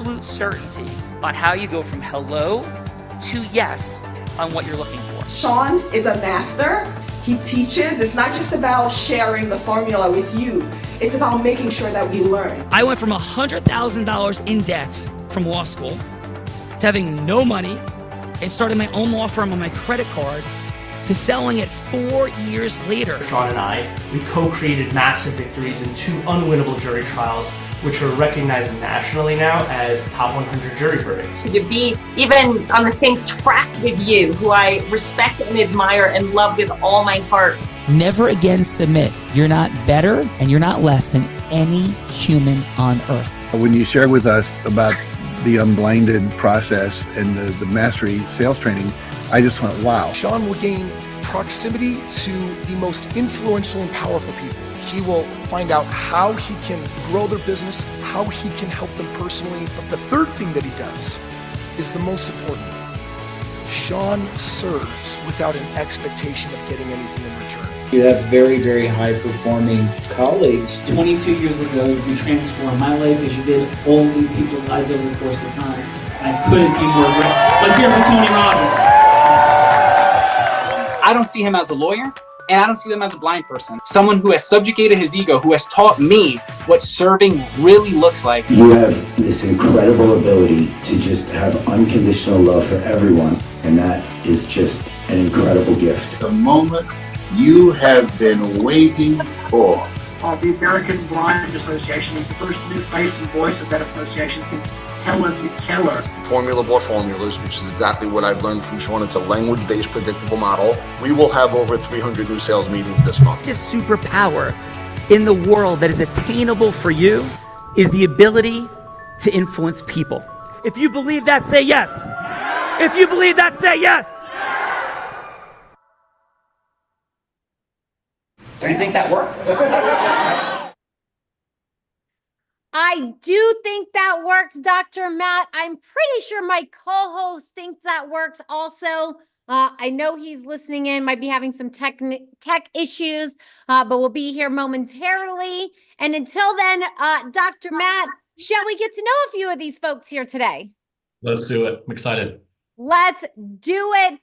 absolute certainty on how you go from hello to yes on what you're looking for. Sean is a master. He teaches. It's not just about sharing the formula with you. It's about making sure that we learn. I went from $100,000 in debt from law school to having no money and starting my own law firm on my credit card to selling it 4 years later. Sean and I, we co-created massive victories in 2 unwinnable jury trials, which are recognized nationally now as top 100 jury verdicts. To be even on the same track with you, who I respect and admire and love with all my heart. Never again submit. You're not better and you're not less than any human on earth. When you shared with us about the unblinded process and the mastery sales training, I just went, wow. Sean will gain proximity to the most influential and powerful people. He will find out how he can grow their business, how he can help them personally. But the third thing that he does is the most important. Sean serves without an expectation of getting anything in return. You have very, very high-performing colleagues. 22 years ago, you transformed my life as you did all these people's lives over the course of time. I couldn't be more grateful. Let's hear it for Tony Robbins. I don't see him as a lawyer, and I don't see him as a blind person. Someone who has subjugated his ego, who has taught me what serving really looks like. You have this incredible ability to just have unconditional love for everyone, and that is just an incredible gift. The moment you have been waiting for. The American Blind Association is the first new face and voice of that association since Helen Keller. Formula Bore Formulas, which is exactly what I've learned from Sean. It's a language-based predictable model. We will have over 300 new sales meetings this month. This superpower in the world that is attainable for you is the ability to influence people. If you believe that, say yes. If you believe that, say yes. Do you think that worked? I do think that works, Dr. Matt. I'm pretty sure my co-host thinks that works also. I know he's listening in, might be having some tech issues, but we'll be here momentarily. And until then, Dr. Matt, shall we get to know a few of these folks here today? Let's do it. I'm excited. Let's do it.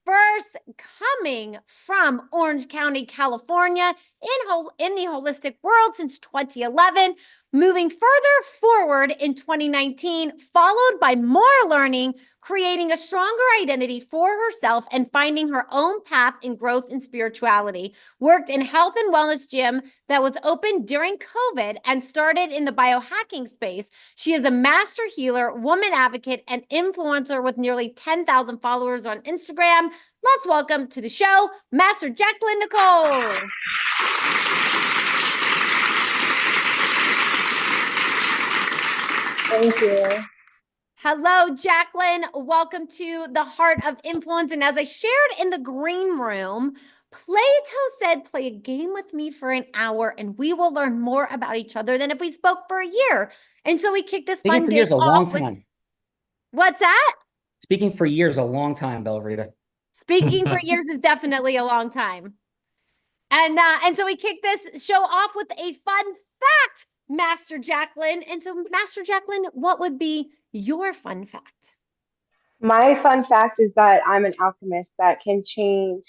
First, coming from Orange County, California, in the holistic world since 2011, moving further forward in 2019, followed by more learning, creating a stronger identity for herself and finding her own path in growth and spirituality. Worked in health and wellness gym that was open during COVID and started in the biohacking space. She is a master healer, woman advocate, and influencer with nearly 10,000 followers on Instagram. Let's welcome to the show, Master Jacqueline Nicole. Thank you. Hello, Jacqueline. Welcome to the Heart of Influence. And as I shared in the green room, Plato said, play a game with me for an hour and we will learn more about each other than if we spoke for a year. And so we kicked this fun game a long off time. What's that? Speaking for years, a long time, Belrita. Speaking for years is definitely a long time. And so we kicked this show off with a fun fact, Master Jacqueline. And so, Master Jacqueline, what would be your fun fact? My fun fact is that I'm an alchemist that can transmute,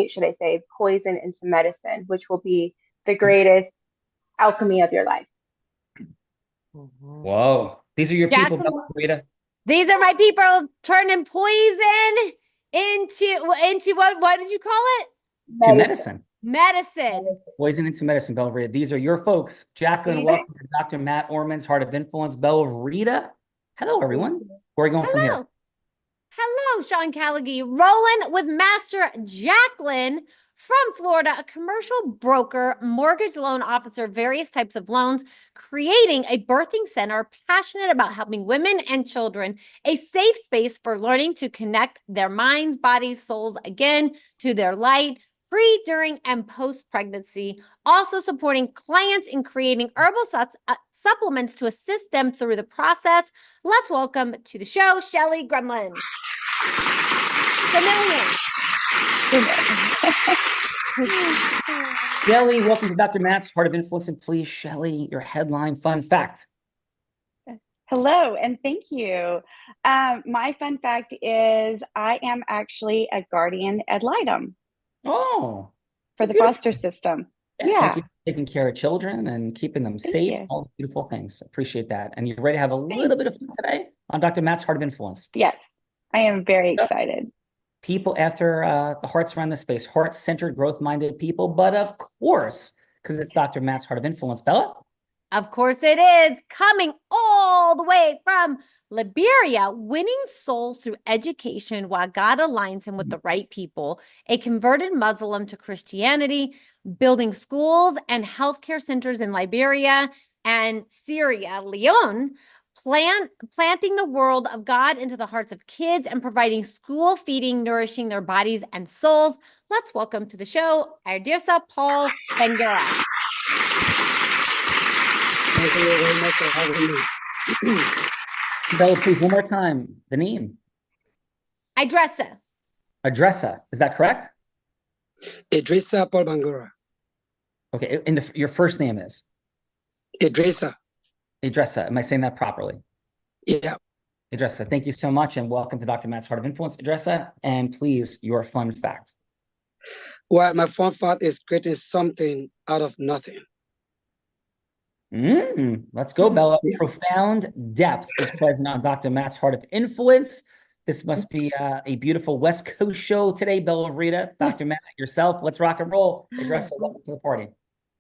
should I say, poison into medicine, which will be the greatest alchemy of your life. Whoa. These are your people, Belrita. These are my people turning poison into what did you call it? Medicine. Medicine. Poison into medicine, Belrita. These are your folks. Jacqueline, welcome to Dr. Matt Orman's Heart of Influence. Belrita. Hello, everyone. Where are we going from here? Hello, Sean Callaghy. Rolling with Master Jacqueline from Florida, a commercial broker, mortgage loan officer, various types of loans, creating a birthing center, passionate about helping women and children, a safe space for learning to connect their minds, bodies, souls again to their light, pre, during, and post-pregnancy. Also supporting clients in creating herbal supplements to assist them through the process. Let's welcome to the show, Shelly Gremlin. Shelly, welcome to Dr. Matt's Heart of Influence. And please, Shelly, your headline fun fact. Hello, and thank you. My fun fact is I am actually a guardian ad litem Oh, it's for a the beautiful. foster system. Yeah, Yeah, thank you for taking care of children and keeping them thank safe. you. All the beautiful things. Appreciate that. And you're ready to have a little Thanks. bit of fun today on Dr. Matt's Heart of Influence. Yes, I am very Yep. excited. People after the hearts around the space, heart-centered, growth-minded people, but of course, because it's Dr. Matt's Heart of Influence. Bella? Of course it is. Coming all the way from Liberia, winning souls through education while God aligns him with the right people, a converted Muslim to Christianity, building schools and healthcare centers in Liberia and Sierra Leone, planting the world of God into the hearts of kids and providing school feeding, nourishing their bodies and souls. Let's welcome to the show, Ardisa Paul Bangura. Thank you very much for having me. Bella, please, one more time. The name. Idrissa. Adressa. Is that correct? Idrissa Paul Bangura. Okay. And your first name is? Idrissa. Adressa. Am I saying that properly? Yeah. Adressa, thank you so much. And welcome to Dr. Matt's Heart of Influence. Adressa, and please, your fun fact. Well, my fun fact is creating something out of nothing. Let's go, Bella. Profound depth is present on Dr. Matt's Heart of Influence. This must be a beautiful West Coast show today, Bella Rita. Dr. Matt, yourself, let's rock and roll. Adressa, welcome to the party.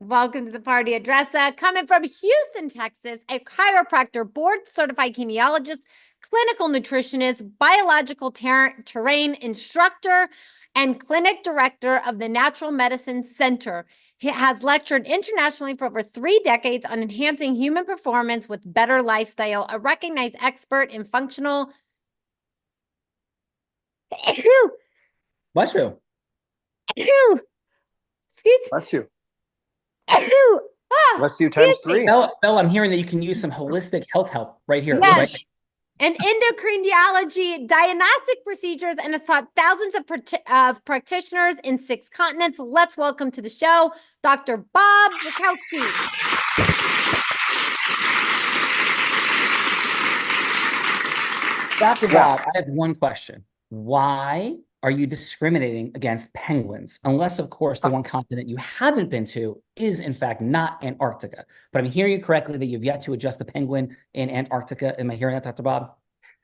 Welcome to the party, Adressa. Coming from Houston, Texas, a chiropractor, board-certified kinesiologist, clinical nutritionist, biological terrain instructor, and clinic director of the Natural Medicine Center. He has lectured internationally for over 3 decades on enhancing human performance with better lifestyle, a recognized expert in functional... Bless you. Excuse Bless you. Ah, Bless you times 3. Bella, I'm hearing that you can use some holistic health help right here. Yes. Right? And endocrinology, diagnostic procedures, and has taught thousands of practitioners in 6 continents. Let's welcome to the show, Dr. Bob Rakowski. Dr. Bob, I have one question. Why are you discriminating against penguins? Unless, of course, the one continent you haven't been to is, in fact, not Antarctica. But I'm hearing you correctly that you've yet to adjust the penguin in Antarctica. Am I hearing that, Dr. Bob?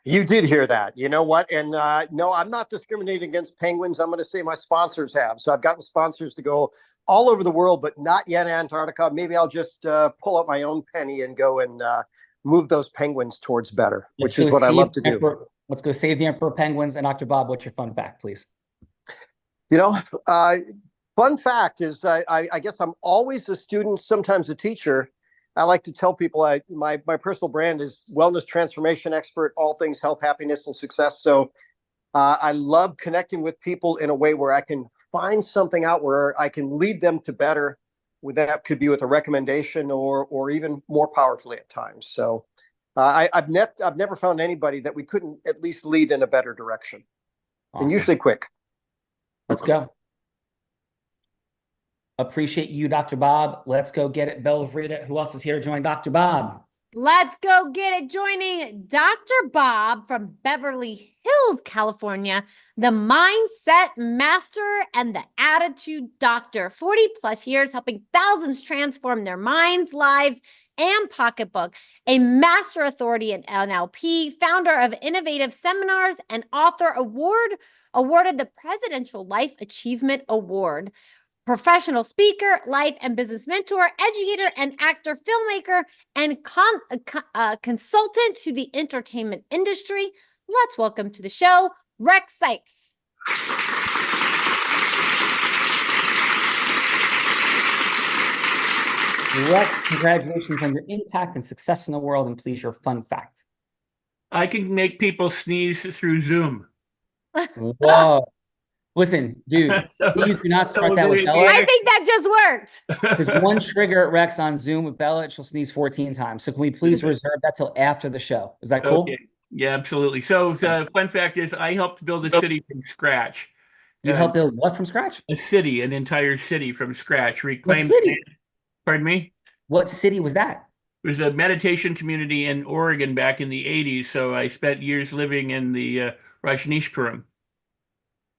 You did hear that. You know what? And no, I'm not discriminating against penguins. I'm going to say my sponsors have. So I've gotten sponsors to go all over the world, but not yet Antarctica. Maybe I'll just pull out my own penny and go and move those penguins towards better, which is what I love to do. Let's go save the emperor penguins. And Dr. Bob, what's your fun fact, please? You know, fun fact is I guess I'm always a student, sometimes a teacher. I like to tell people my personal brand is wellness transformation expert, all things health, happiness, and success. So I love connecting with people in a way where I can find something out where I can lead them to better. That could be with a recommendation or even more powerfully at times. So I've never found anybody that we couldn't at least lead in a better direction. Awesome. And usually quick. Let's go. Appreciate you, Dr. Bob. Let's go get it. Bella Frida, who else is here to join Dr. Bob? Let's go get it. Joining Dr. Bob from Beverly Hills, California, the mindset master and the attitude doctor. 40 plus years helping thousands transform their minds, lives, and pocketbook. A master authority in NLP, founder of innovative seminars, and author awarded the Presidential Life Achievement Award. Professional speaker, life and business mentor, educator and actor, filmmaker, and consultant to the entertainment industry. Let's welcome to the show, Rex Sykes. Rex, congratulations on your impact and success in the world, and please, your fun fact. I can make people sneeze through Zoom. Whoa. Listen, dude, please do not start that with Bella. I think that just worked. There's one trigger at Rex on Zoom with Bella, she'll sneeze 14 times. So can we please reserve that till after the show? Is that cool? Okay. Yeah, absolutely. So the fun fact is I helped build a city from scratch. You helped build what from scratch? A city, an entire city from scratch. What city? Pardon me? What city was that? was a meditation community in Oregon back in the 80s. So I spent years living in the Rajneeshpuram.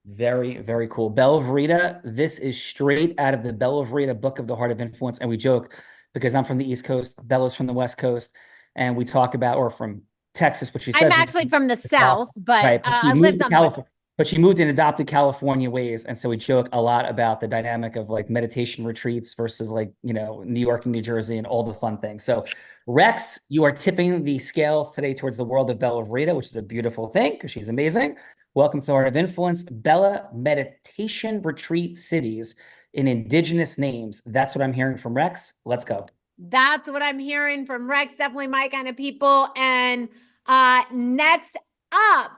Very, very cool. Bella Verita, this is straight out of the Bella Verita Book of the Heart of Influence. And we joke because I'm from the East Coast, Bella's from the West Coast, and we talk about, or from Texas, which she says. I'm actually from the South, but I lived on the West. But she moved and adopted California ways. And so we joke a lot about the dynamic of like meditation retreats versus like, you know, New York and New Jersey and all the fun things. So Rex, you are tipping the scales today towards the world of Bella Verita, which is a beautiful thing because she's amazing. Welcome to the Heart of Influence. Bella Meditation Retreat Cities in Indigenous names. That's what I'm hearing from Rex. Let's go. That's what I'm hearing from Rex. Definitely my kind of people. And next up,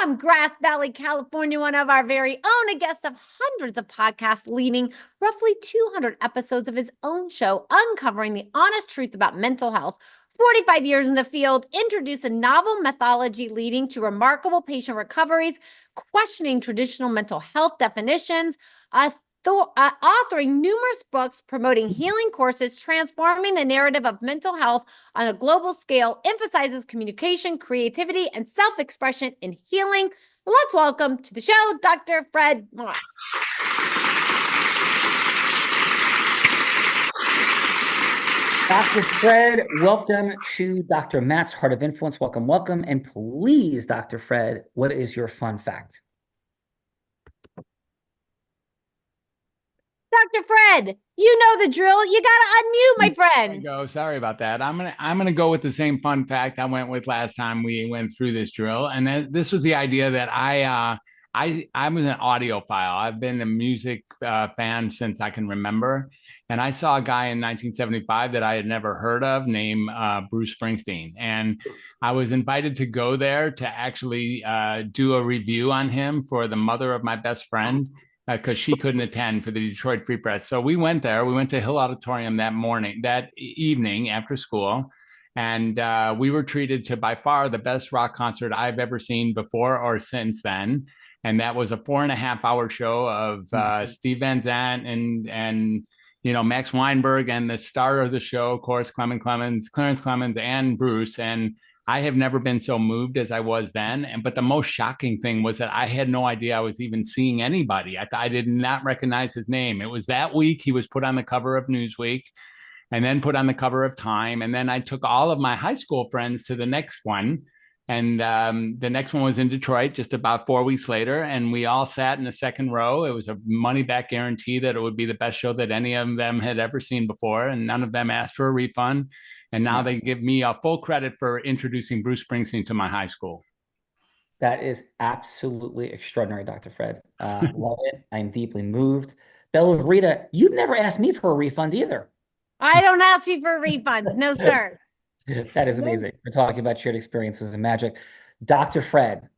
from Grass Valley, California, one of our very own, a guest of hundreds of podcasts, leading roughly 200 episodes of his own show, uncovering the honest truth about mental health. 45 years in the field, introduced a novel methodology leading to remarkable patient recoveries, questioning traditional mental health definitions, authoring numerous books, promoting healing courses, transforming the narrative of mental health on a global scale, emphasizes communication, creativity, and self-expression in healing. Let's welcome to the show, Dr. Fred Moss. Dr. Fred, welcome to Dr. Matt's Heart of Influence. Welcome, welcome. And please, Dr. Fred, what is your fun fact? Dr. Fred, you know the drill. You got to unmute, my friend. There you go. Sorry about that. I'm gonna go with the same fun fact I went with last time we went through this drill. And this was the idea that I was an audiophile. I've been a music fan since I can remember. And I saw a guy in 1975 that I had never heard of named Bruce Springsteen. And I was invited to go there to actually do a review on him for the mother of my best friend, because she couldn't attend for the Detroit Free Press. So we went there. We went to Hill Auditorium that evening after school. And we were treated to by far the best rock concert I've ever seen before or since then. And that was a 4.5-hour show of Steve Van Zandt and you know, Max Weinberg, and the star of the show, of course, Clarence Clemens, and Bruce. And I have never been so moved as I was then. But the most shocking thing was that I had no idea I was even seeing anybody. I did not recognize his name. It was that week he was put on the cover of Newsweek and then put on the cover of Time. And then I took all of my high school friends to the next one. And the next one was in Detroit just about 4 weeks later. And we all sat in the second row. It was a money back guarantee that it would be the best show that any of them had ever seen before. And none of them asked for a refund. And now they give me a full credit for introducing Bruce Springsteen to my high school. That is absolutely extraordinary, Dr. Fred. Love it. I'm deeply moved. Bella Verita, you've never asked me for a refund either. I don't ask you for refunds. No, sir. That is amazing. We're talking about shared experiences and magic. Dr. Fred,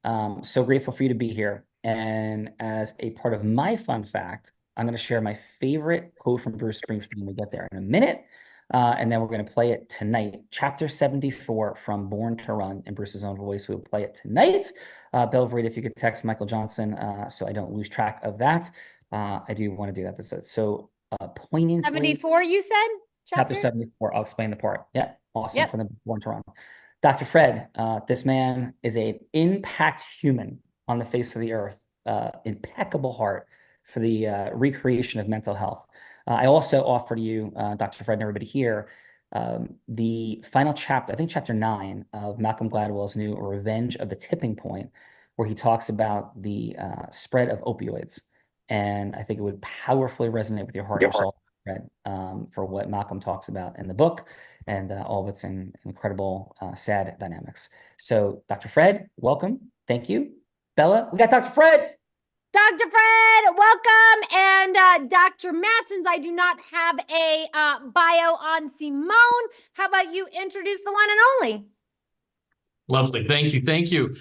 so grateful for you to be here. And as a part of my fun fact, I'm going to share my favorite quote from Bruce Springsteen. We'll get there in a minute. And then we're going to play it tonight. Chapter 74 from Born to Run in Bruce's own voice. We'll play it tonight. Bella Verita, if you could text Michael Johnson so I don't lose track of that. I do want to do that. So poignantly. 74, you said? Chapter 74. I'll explain the part. Yeah. Awesome. From the Born to Run. Dr. Fred, this man is an impact human on the face of the earth, impeccable heart for the recreation of mental health. I also offer to you, Dr. Fred, and everybody here, the final chapter, I think chapter 9 of Malcolm Gladwell's new Revenge of the Tipping Point, where he talks about the spread of opioids. And I think it would powerfully resonate with your heart and soul, Fred, for what Malcolm talks about in the book and all of its incredible sad dynamics. So Dr. Fred, welcome. Thank you. Bella, we got Dr. Fred. Dr. Fred, welcome. And Dr. Matt, since I do not have a bio on Simone, how about you introduce the one and only? Lovely. Thank you. Thank you.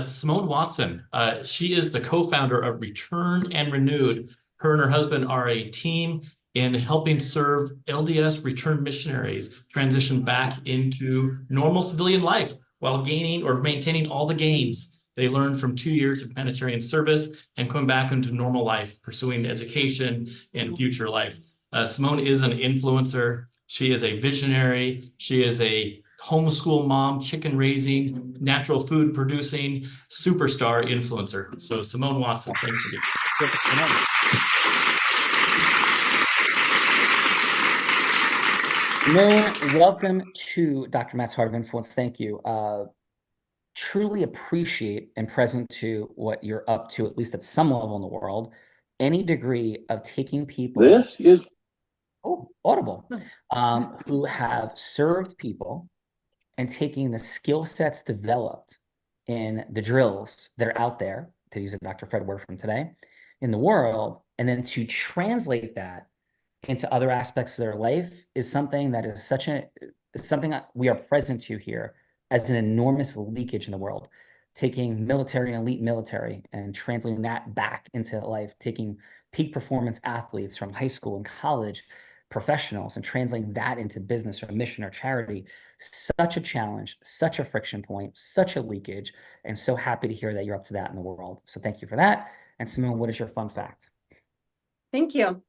Simone Watson. She is the co-founder of Return and Renewed. Her and her husband are a team in helping serve LDS returned missionaries transition back into normal civilian life while gaining or maintaining all the gains they learned from 2 years of humanitarian service and coming back into normal life, pursuing education and future life. Simone is an influencer. She is a visionary. She is a homeschool mom, chicken raising, natural food producing, superstar influencer. So Simone Watson, thanks for being here. Simone, welcome to Dr. Matt's Heart of Influence. Thank you. Truly appreciate and present to what you're up to, at least at some level in the world. Any degree of taking people. This is audible. Who have served people and taking the skill sets developed in the drills that are out there, to use a Dr. Fred word from today, in the world, and then to translate that into other aspects of their life is something that is something that we are present to here as an enormous leakage in the world. Taking military and elite military and translating that back into life, taking peak performance athletes from high school and college, professionals, and translating that into business or mission or charity. Such a challenge, such a friction point, such a leakage, and so happy to hear that you're up to that in the world. So thank you for that. And Simone, what is your fun fact? Thank you.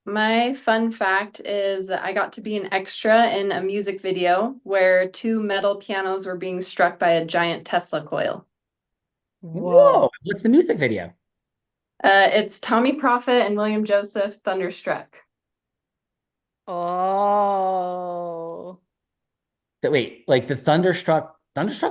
My fun fact is that I got to be an extra in a music video where 2 metal pianos were being struck by a giant Tesla coil. Whoa! What's the music video? It's Tommy Prophet and William Joseph, Thunderstruck. Oh. Wait, like the Thunderstruck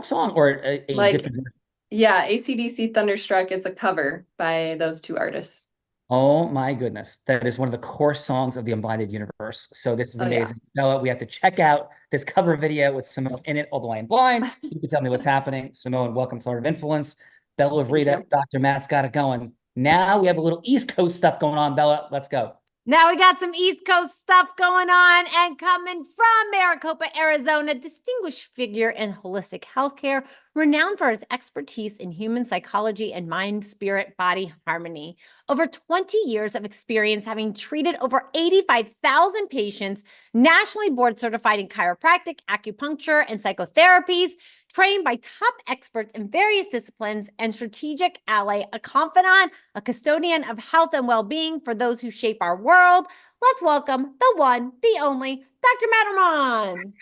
song or a Like, different? yeah, AC/DC Thunderstruck. It's a cover by those 2 artists. Oh my goodness. That is one of the core songs of the Unblinded universe. So this is Oh, yeah. amazing. Noah, we have to check out this cover video with Simone in it, although I am blind. You can tell me what's happening. Simone, welcome to Heart of Influence. Bella Rita, Dr. Matt's got it going. Now we have a little East Coast stuff going on, Bella. Let's go. Now we got some East Coast stuff going on, and coming from Maricopa, Arizona, distinguished figure in holistic healthcare, renowned for his expertise in human psychology and mind-spirit-body harmony. Over 20 years of experience, having treated over 85,000 patients, nationally board certified in chiropractic, acupuncture, and psychotherapies, trained by top experts in various disciplines, and strategic ally, a confidant, a custodian of health and well-being for those who shape our world. Let's welcome the one, the only, Dr. Matterman.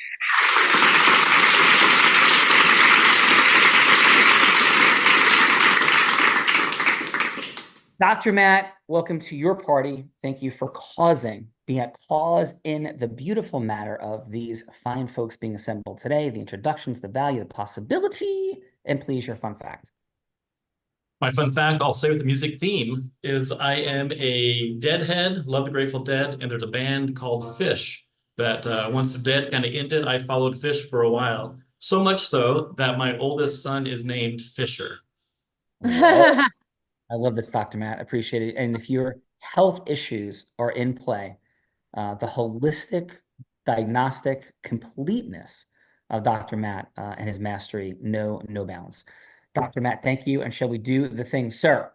Dr. Matt, welcome to your party. Thank you for being a cause in the beautiful matter of these fine folks being assembled today, the introductions, the value, the possibility, and please, your fun fact. My fun fact, I'll say with the music theme, is I am a Deadhead, love the Grateful Dead, and there's a band called Fish that once the Dead kind of ended, I followed Fish for a while. So much so that my oldest son is named Fisher. I love this, Dr. Matt. Appreciate it. And if your health issues are in play, the holistic diagnostic completeness of Dr. Matt and his mastery, no bounds. Dr. Matt, thank you. And shall we do the thing, sir?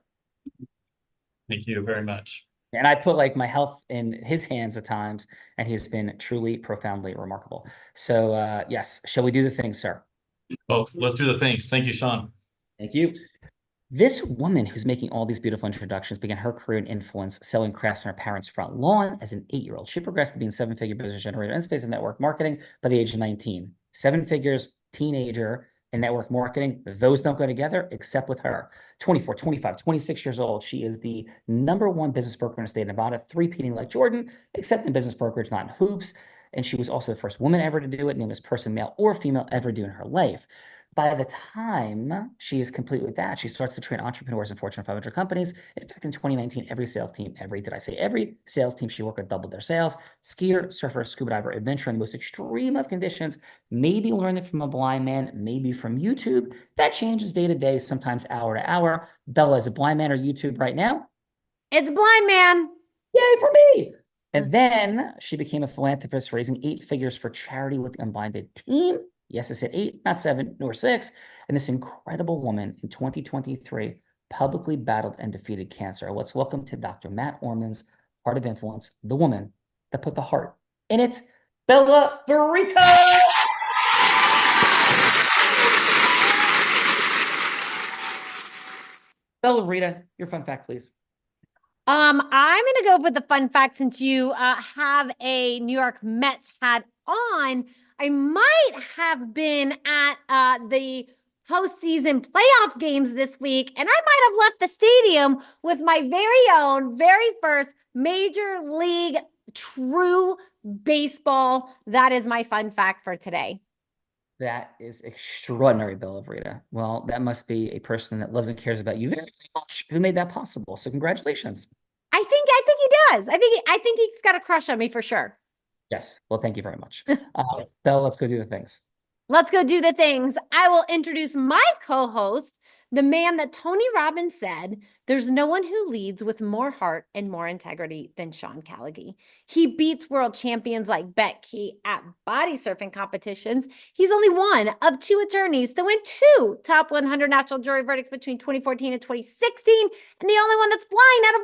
Thank you very much. And I put like my health in his hands at times, and he has been truly profoundly remarkable. So yes, shall we do the thing, sir? Well, let's do the things. Thank you, Sean. Thank you. This woman who's making all these beautiful introductions began her career in influence, selling crafts on her parents' front lawn as an 8-year-old. She progressed to being a 7-figure business generator in space and network marketing by the age of 19. 7 figures, teenager, and network marketing, those don't go together except with her. 24, 25, 26 years old. She is the #1 business broker in the state of Nevada, 3-peating like Jordan, except in business brokerage, not in hoops. And she was also the first woman ever to do it, and the youngest person, male or female, ever do in her life. By the time she is complete with that, she starts to train entrepreneurs in Fortune 500 companies. In fact, in 2019, every sales team she worked with doubled their sales. Skier, surfer, scuba diver, adventurer in the most extreme of conditions. Maybe learn it from a blind man, maybe from YouTube. That changes day to day, sometimes hour to hour. Bella, is a blind man or YouTube right now? It's blind man. Yay for me. And then she became a philanthropist, raising 8 figures for charity with the Unblinded team. Yes, I said 8, not 7, nor 6. And this incredible woman in 2023 publicly battled and defeated cancer. Let's welcome to Dr. Matt Orman's Heart of Influence, the woman that put the heart in it, Bella Burrito. Bella Rita, your fun fact, please. I'm going to go with the fun fact since you have a New York Mets hat on. I might have been at the postseason playoff games this week, and I might have left the stadium with my very first Major League True Baseball. That is my fun fact for today. That is extraordinary, Bella Vrita. Well, that must be a person that loves and cares about you very, very much who made that possible. So congratulations. I think he does. I think he's got a crush on me for sure. Yes. Well, thank you very much. Bella, let's go do the things. Let's go do the things. I will introduce my co-host, the man that Tony Robbins said, there's no one who leads with more heart and more integrity than Sean Callagy. He beats world champions like Becky at body surfing competitions. He's only one of 2 attorneys to win 2 top 100 national jury verdicts between 2014 and 2016, and the only one that's blind out of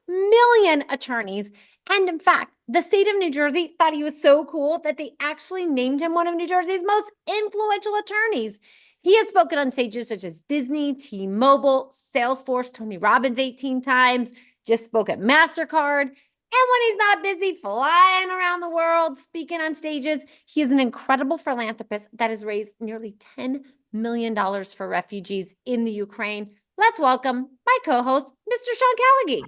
1.2 million attorneys. And in fact, the state of New Jersey thought he was so cool that they actually named him one of New Jersey's most influential attorneys. He has spoken on stages such as Disney, T-Mobile, Salesforce, Tony Robbins 18 times, just spoke at MasterCard. And when he's not busy flying around the world, speaking on stages, he is an incredible philanthropist that has raised nearly $10 million for refugees in the Ukraine. Let's welcome my co-host, Mr. Sean Callagy.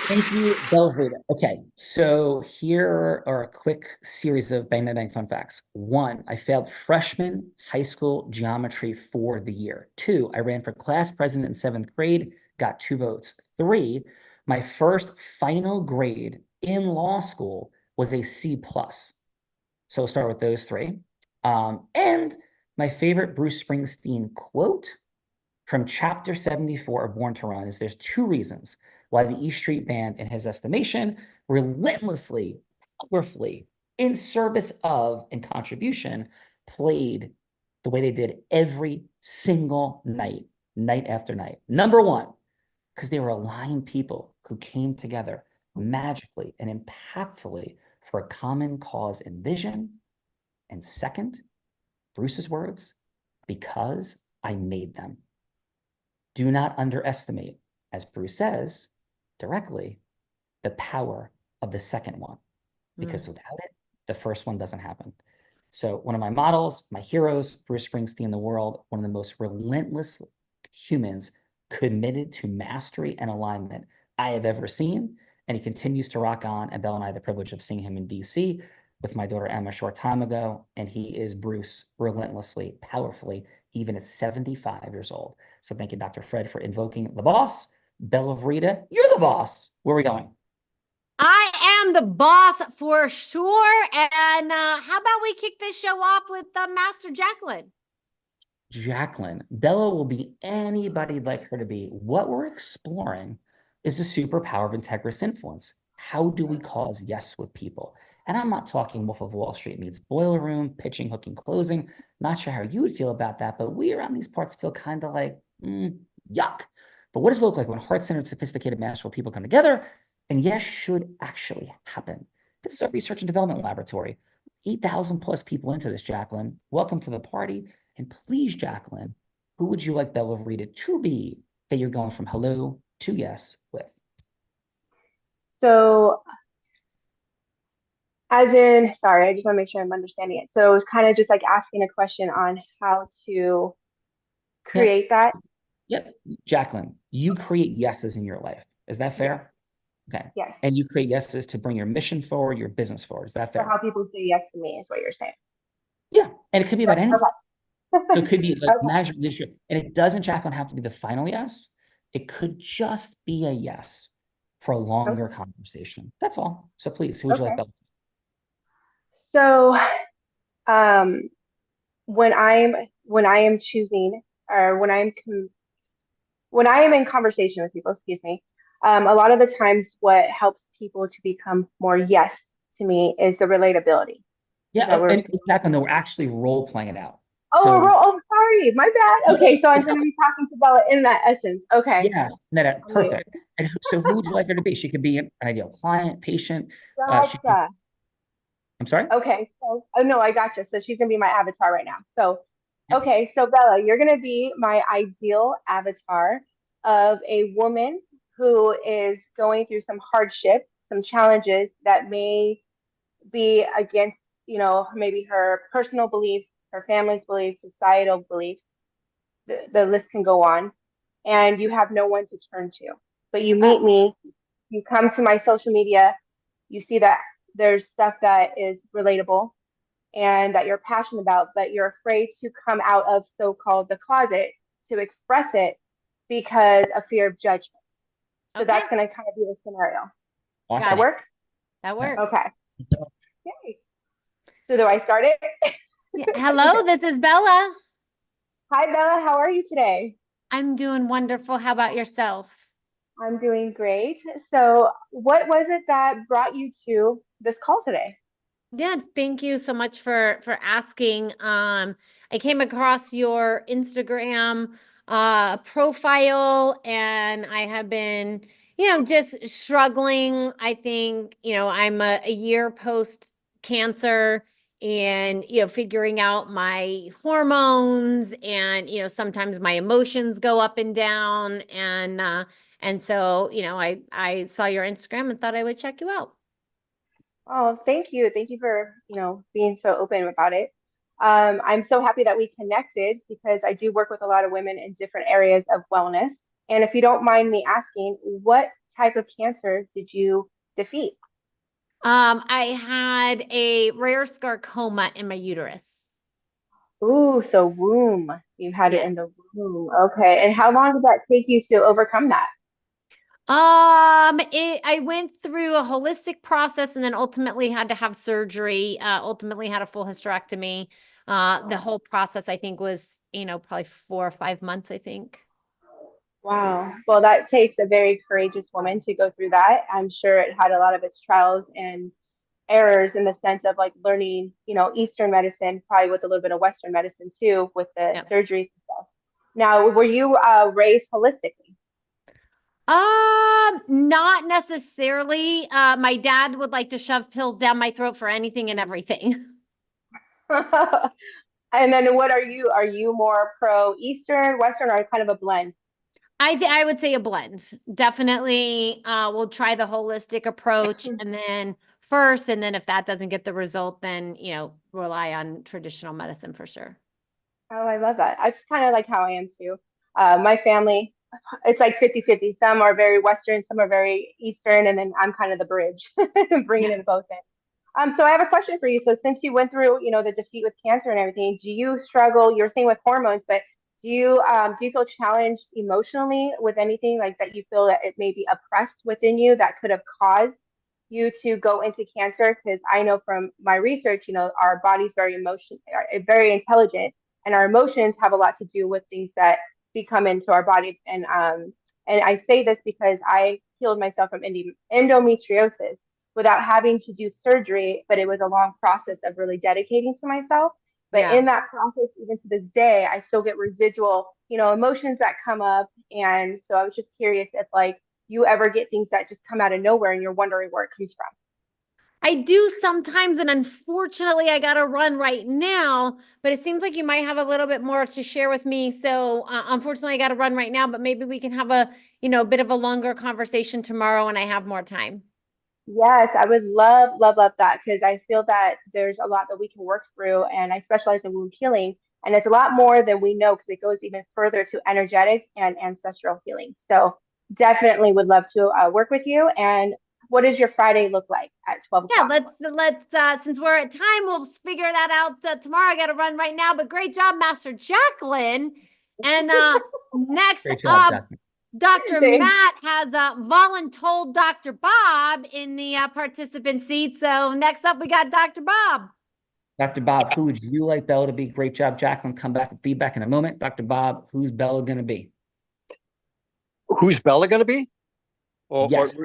Thank you, Bella Vrita. Okay, so here are a quick series of bang, bang, bang fun facts. 1, I failed freshman high school geometry for the year. 2, I ran for class president in 7th grade, got 2 votes. 3, my first final grade in law school was a C+. So we'll start with those 3. And my favorite Bruce Springsteen quote from chapter 74 of Born to Run is there's 2 reasons why the E Street Band, in his estimation, relentlessly, powerfully, in service of and contribution, played the way they did every single night, night after night. Number 1, because they were aligned people who came together magically and impactfully for a common cause and vision. And second, Bruce's words, because I made them. Do not underestimate, as Bruce says directly, the power of the second one, because without it, the first one doesn't happen. So one of my models, my heroes, Bruce Springsteen, the world, one of the most relentless humans committed to mastery and alignment I have ever seen. And he continues to rock on. And Belle and I had the privilege of seeing him in DC with my daughter Emma a short time ago. And he is Bruce relentlessly, powerfully, even at 75 years old. So thank you, Dr. Fred, for invoking the boss. Bella Vrita, you're the boss. Where are we going? I am the boss for sure. And how about we kick this show off with Master Jacqueline? Jacqueline. Bella will be anybody you'd like her to be. What we're exploring is the superpower of integrous influence. How do we cause yes with people? And I'm not talking Wolf of Wall Street meets Boiler Room, pitching, hooking, closing. Not sure how you would feel about that, but we around these parts feel kind of like, yuck. But what does it look like when heart-centered, sophisticated, masterful people come together and yes should actually happen? This is our research and development laboratory. 8,000 plus people into this, Jacqueline. Welcome to the party. And please, Jacqueline, who would you like Bella Vrita to be that you're going from hello to yes with? So, sorry, I just want to make sure I'm understanding it. So it's kind of just like asking a question on how to create that. Yep. Jacqueline, you create yeses in your life. Is that fair? Yes. Okay. Yes. And you create yeses to bring your mission forward, your business forward. Is that fair? So how people say yes to me is what you're saying. Yeah. And it could be about anything. Okay. So it could be like management leadership. And it doesn't, Jacqueline, have to be the final yes. It could just be a yes for a longer conversation. That's all. So please, who would you like, Bella? So when I am choosing, or when I am in conversation with people, excuse me, a lot of the times what helps people to become more yes to me is the relatability. Yeah, and Jacqueline, no, we're actually role playing it out. Oh, sorry, my bad. Okay, so I'm going to be talking to Bella in that essence. Okay. Yes, perfect. And so who would you like her to be? She could be an ideal client, patient. Gotcha. I'm sorry? Okay. So, no, I gotcha. So she's going to be my avatar right now. So Okay, so Bella, you're going to be my ideal avatar of a woman who is going through some hardship, some challenges that may be against, maybe her personal beliefs, her family's beliefs, societal beliefs. The list can go on. And you have no one to turn to. But you meet me, you come to my social media, you see that there's stuff that is relatable and that you're passionate about, but you're afraid to come out of so-called the closet to express it because of fear of judgment. So that's going to kind of be the scenario. Awesome. Does that work? That works. Okay. Okay. So do I start it? Yeah. Hello, this is Bella. Hi, Bella. How are you today? I'm doing wonderful. How about yourself? I'm doing great. So what was it that brought you to this call today? Yeah, thank you so much for asking. I came across your Instagram profile, and I have been, just struggling. I think, I'm a year post cancer, and figuring out my hormones, and sometimes my emotions go up and down, and so I saw your Instagram and thought I would check you out. Oh, thank you. Thank you for, being so open about it. I'm so happy that we connected because I do work with a lot of women in different areas of wellness. And if you don't mind me asking, what type of cancer did you defeat? I had a rare sarcoma in my uterus. Ooh, so womb. You had it Yeah. in the womb. Okay. And how long did that take you to overcome that? I went through a holistic process and then ultimately had to have surgery, ultimately had a full hysterectomy. The whole process, I think, was, probably 4 or 5 months, I think. Wow. Well, that takes a very courageous woman to go through that. I'm sure it had a lot of its trials and errors in the sense of like learning, Eastern medicine, probably with a little bit of Western medicine too, with the surgeries and stuff. Now, were you raised holistically? Not necessarily. My dad would like to shove pills down my throat for anything and everything. And then what are you? Are you more pro Eastern, Western, or kind of a blend? I would say a blend. Definitely, we'll try the holistic approach and then first, and then if that doesn't get the result, then, rely on traditional medicine for sure. Oh, I love that. That's kind of like how I am too. My family, it's like 50-50. Some are very Western, some are very Eastern, and then I'm kind of the bridge, bringing it both in. So I have a question for you. So since you went through, the defeat with cancer and everything, do you struggle? You're saying with hormones, but do you feel challenged emotionally with anything like that? You feel that it may be oppressed within you that could have caused you to go into cancer? Because I know from my research, our body's very intelligent, and our emotions have a lot to do with things that become into our body. And I say this because I healed myself from endometriosis without having to do surgery, but it was a long process of really dedicating to myself. But in that process, even to this day, I still get residual, emotions that come up. And so I was just curious if like you ever get things that just come out of nowhere and you're wondering where it comes from. I do sometimes, and unfortunately, I got to run right now, but it seems like you might have a little bit more to share with me. So unfortunately, I got to run right now, but maybe we can have a, bit of a longer conversation tomorrow when I have more time. Yes, I would love, love, love that because I feel that there's a lot that we can work through, and I specialize in wound healing, and it's a lot more than we know because it goes even further to energetics and ancestral healing. So definitely would love to work with you. And what does your Friday look like at 12 o'clock? Yeah, let's since we're at time, we'll figure that out tomorrow. I got to run right now, but great job, Master Jacqueline. And next job, up, Dr. Matt has voluntold Dr. Bob in the participant seat. So next up, we got Dr. Bob. Dr. Bob, who would you like Bella to be? Great job, Jacqueline. Come back with feedback in a moment. Dr. Bob, who's Bella going to be? Who's Bella going to be? Yes.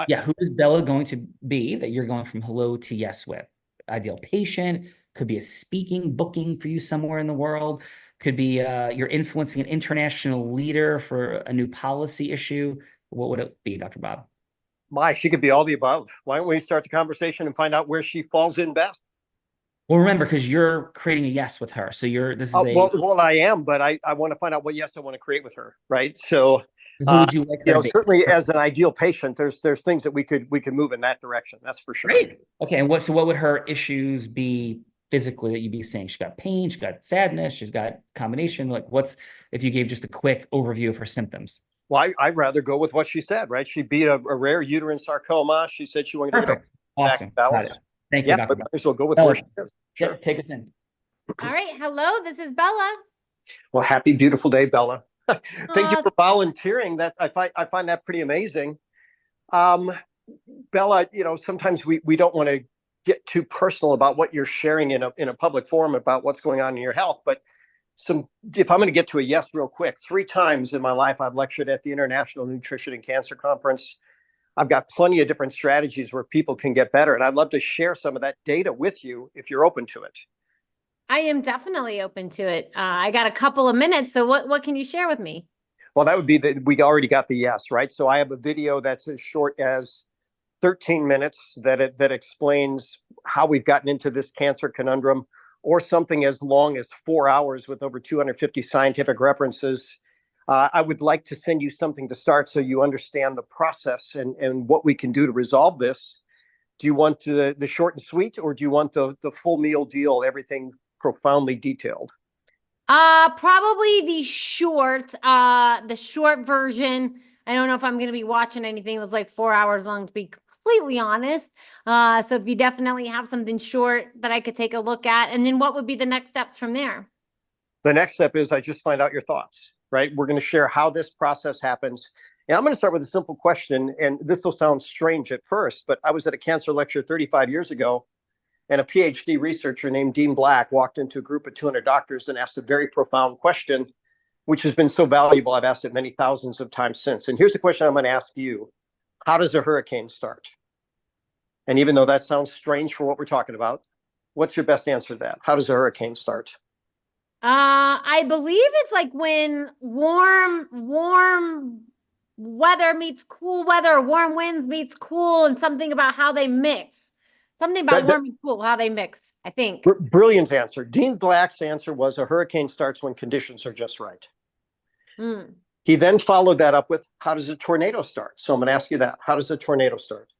Yeah, who is Bella going to be that you're going from hello to yes with? Ideal patient, could be a speaking booking for you somewhere in the world, could be you're influencing an international leader for a new policy issue. What would it be, Dr. Bob? She could be all the above. Why don't we start the conversation and find out where she falls in best? Well, remember, because you're creating a yes with her. So this is a. Well, I am, but I want to find out what yes I want to create with her, right? So, who would you like her to be? certainly as an ideal patient, there's things that we could move in that direction. That's for sure. Great. Okay, and what would her issues be physically that you'd be saying? She got pain, she got sadness, she's got combination. Like, if you gave just a quick overview of her symptoms? Well, I'd rather go with what she said, right? She beat a rare uterine sarcoma. She said she wanted to get awesome. balance. Got it. Thank you, Dr. But might as well go with where she is. Sure. Yep, take us in. All right. Hello, this is Bella. Well, happy, beautiful day, Bella. Thank you for volunteering. That I find that pretty amazing. Bella, sometimes we don't want to get too personal about what you're sharing in a public forum about what's going on in your health. But if I'm going to get to a yes real quick, 3 times in my life I've lectured at the International Nutrition and Cancer Conference. I've got plenty of different strategies where people can get better, and I'd love to share some of that data with you if you're open to it. I am definitely open to it. I got a couple of minutes, so what can you share with me? Well, that would be we already got the yes, right? So I have a video that's as short as 13 minutes that explains how we've gotten into this cancer conundrum, or something as long as 4 hours with over 250 scientific references. I would like to send you something to start so you understand the process and what we can do to resolve this. Do you want the short and sweet, or do you want the full meal deal, everything profoundly detailed? Probably the short version. I don't know if I'm going to be watching anything that's like 4 hours long, to be completely honest. So if you definitely have something short that I could take a look at, and then what would be the next steps from there? The next step is I just find out your thoughts, right? We're going to share how this process happens. And I'm going to start with a simple question, and this will sound strange at first, but I was at a cancer lecture 35 years ago, and a PhD researcher named Dean Black walked into a group of 200 doctors and asked a very profound question, which has been so valuable. I've asked it many thousands of times since. And here's the question I'm going to ask you. How does a hurricane start? And even though that sounds strange for what we're talking about, what's your best answer to that? How does a hurricane start? I believe it's like when warm weather meets cool weather, or warm winds meets cool, and something about how they mix. Something about warm and cool, how they mix, I think. Brilliant answer. Dean Black's answer was a hurricane starts when conditions are just right. He then followed that up with, how does a tornado start? So I'm going to ask you that. How does a tornado start?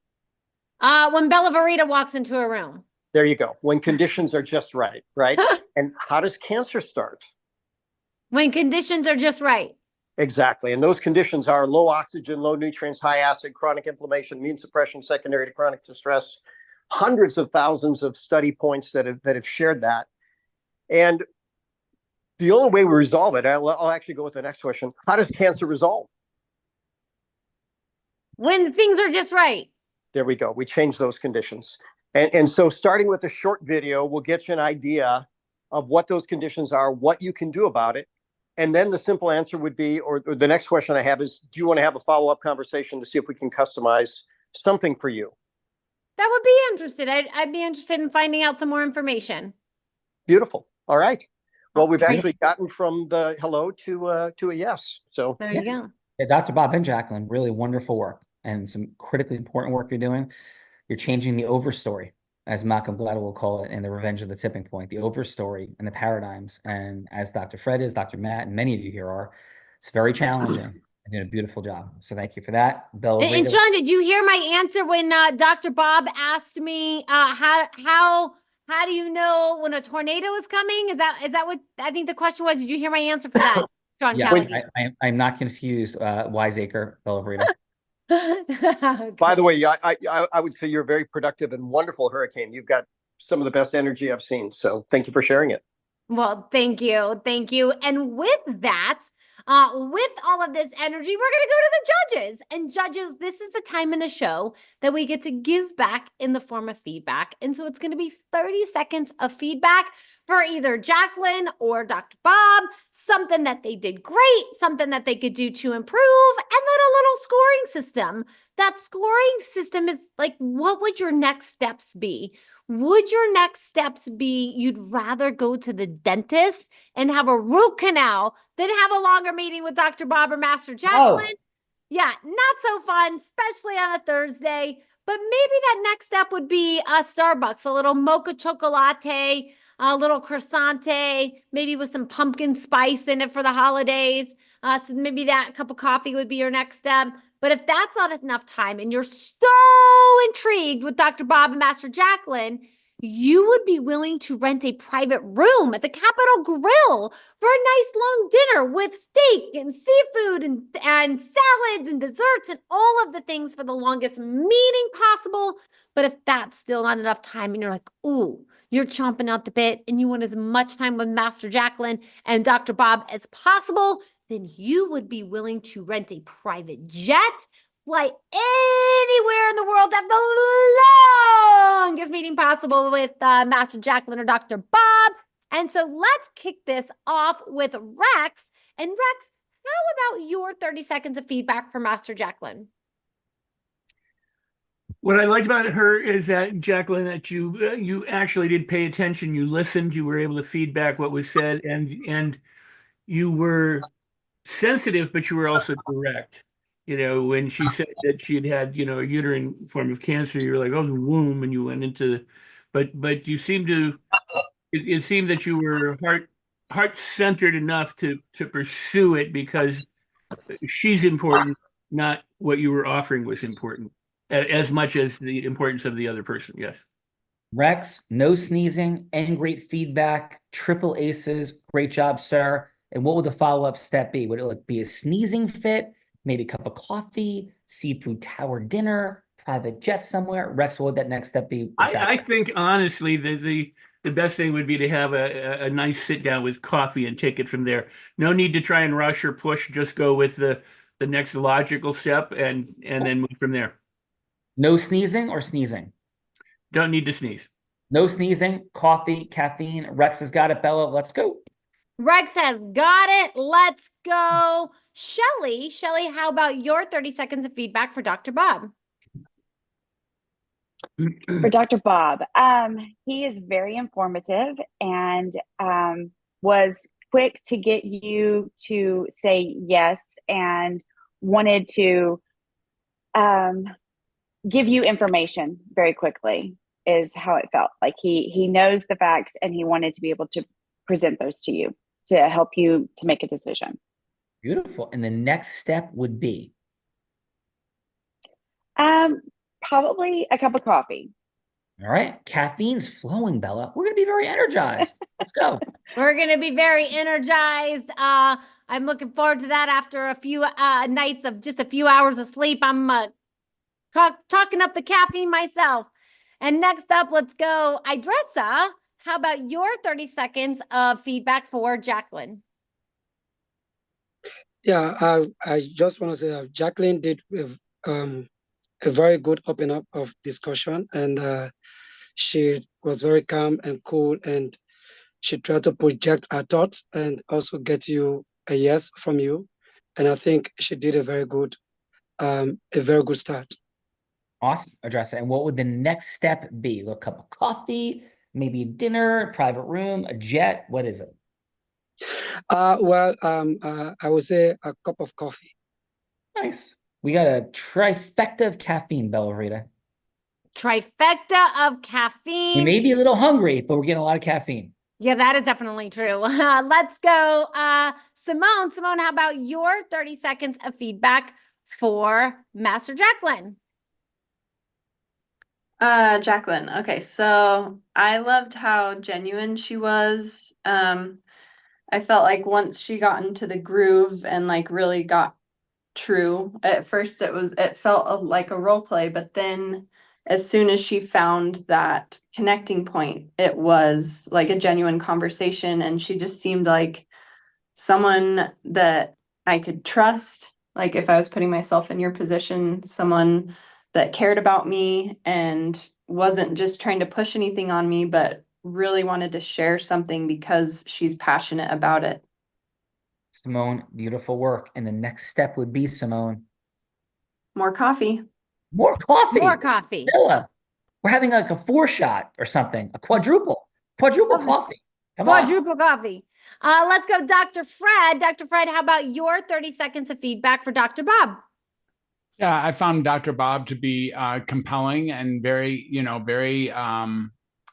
When Bella Verita walks into a room. There you go. When conditions are just right, right? And how does cancer start? When conditions are just right. Exactly. And those conditions are low oxygen, low nutrients, high acid, chronic inflammation, immune suppression, secondary to chronic distress. Hundreds of thousands of study points that have shared that. And the only way we resolve it, I'll actually go with the next question. How does cancer resolve? When things are just right. There we go. We change those conditions. And so starting with a short video, we'll get you an idea of what those conditions are, what you can do about it. And then the simple answer would be, or the next question I have is, do you want to have a follow-up conversation to see if we can customize something for you? That would be interested. I'd be interested in finding out some more information. Beautiful. All right. Well, we've actually gotten from the hello to a yes. So there you go. Yeah, Dr. Bob and Jacqueline, really wonderful work and some critically important work you're doing. You're changing the overstory, as Malcolm Gladwell will call it, in The Revenge of the Tipping Point, the overstory and the paradigms. And as Dr. Fred is, Dr. Matt, and many of you here are, it's very challenging. You're doing a beautiful job. So thank you for that. Bella And Sean, did you hear my answer when Dr. Bob asked me how do you know when a tornado is coming? Is that what I think the question was? Did you hear my answer for that, Sean? Yes, I'm not confused, wiseacre, Bella Verita. By the way, I would say you're a very productive and wonderful hurricane. You've got some of the best energy I've seen. So thank you for sharing it. Well, thank you. Thank you. And with that, with all of this energy, we're going to go to the judges. And judges, this is the time in the show that we get to give back in the form of feedback. And so it's going to be 30 seconds of feedback for either Jacqueline or Dr. Bob, something that they did great, something that they could do to improve, and then a little scoring system. That scoring system is like, what would your next steps be? Would your next steps be you'd rather go to the dentist and have a root canal than have a longer meeting with Dr. Bob or Master Jacqueline? Yeah, not so fun, especially on a Thursday. but maybe that next step would be a Starbucks, a little mocha chocolate, a little croissante, maybe with some pumpkin spice in it for the holidays. So maybe that cup of coffee would be your next step. But if that's not enough time and you're so intrigued with Dr. Bob and Master Jacqueline, you would be willing to rent a private room at the Capitol Grill for a nice long dinner with steak and seafood and salads and desserts and all of the things for the longest meeting possible. But if that's still not enough time and you're like, ooh, you're chomping out the bit and you want as much time with Master Jacqueline and Dr. Bob as possible, then you would be willing to rent a private jet, fly anywhere in the world, have the longest meeting possible with Master Jacqueline or Dr. Bob. And so let's kick this off with Rex. And Rex, how about your 30 seconds of feedback for Master Jacqueline? What I liked about her is that, Jacqueline, that you actually did pay attention. You listened. You were able to feedback what was said, and you were sensitive, but you were also direct. When she said that she had a uterine form of cancer, you were like, oh, the womb, and you went into, but you seemed to, it seemed that you were heart-centered enough to pursue it because she's important, not what you were offering was important, as much as the importance of the other person. Yes. Rex, no sneezing and great feedback, triple aces. Great job, sir. And what would the follow-up step be? Would it be a sneezing fit, maybe a cup of coffee, seafood tower dinner, private jet somewhere? Rex, what would that next step be? I think, honestly, the best thing would be to have a nice sit down with coffee and take it from there. No need to try and rush or push. Just go with the next logical step and then move from there. No sneezing or sneezing? Don't need to sneeze. No sneezing, coffee, caffeine. Rex has got it, Bella. Let's go. Rex has got it. Let's go. Shelly, how about your 30 seconds of feedback for Dr. Bob? For Dr. Bob, he is very informative and was quick to get you to say yes and wanted to give you information very quickly is how it felt. Like he knows the facts and he wanted to be able to present those to you to help you to make a decision. Beautiful. And the next step would be? Probably a cup of coffee. All right. Caffeine's flowing, Bella. We're going to be very energized. Let's go. We're going to be very energized. I'm looking forward to that after a few nights of just a few hours of sleep. I'm talking up the caffeine myself. And next up, let's go. Idrissa, how about your 30 seconds of feedback for Jacqueline? Yeah, I just want to say Jacqueline did a very good open up of discussion, and she was very calm and cool, and she tried to project her thoughts and also get you a yes from you. And I think she did a very good start. Awesome, Idrissa. And what would the next step be? A cup of coffee, maybe dinner, private room, a jet? What is it? I would say a cup of coffee. Nice. We got a trifecta of caffeine, Bella Rita. Trifecta of caffeine. We may be a little hungry, but we're getting a lot of caffeine. Yeah, that is definitely true. Let's go. Simone, how about your 30 seconds of feedback for Master Jacqueline? Jacqueline. Okay, so I loved how genuine she was. I felt like once she got into the groove and like really got true, at first it felt like a role play, but then as soon as she found that connecting point, it was like a genuine conversation, and she just seemed like someone that I could trust. Like if I was putting myself in your position, someone that cared about me and wasn't just trying to push anything on me, but really wanted to share something because she's passionate about it. Simone, beautiful work. And the next step would be, Simone? More coffee. More coffee. More coffee. Bella, we're having like a 4-shot or something, a quadruple coffee. Quadruple coffee. Let's go, Dr. Fred. Dr. Fred, how about your 30 seconds of feedback for Dr. Bob? Yeah, I found Dr. Bob to be compelling and very, very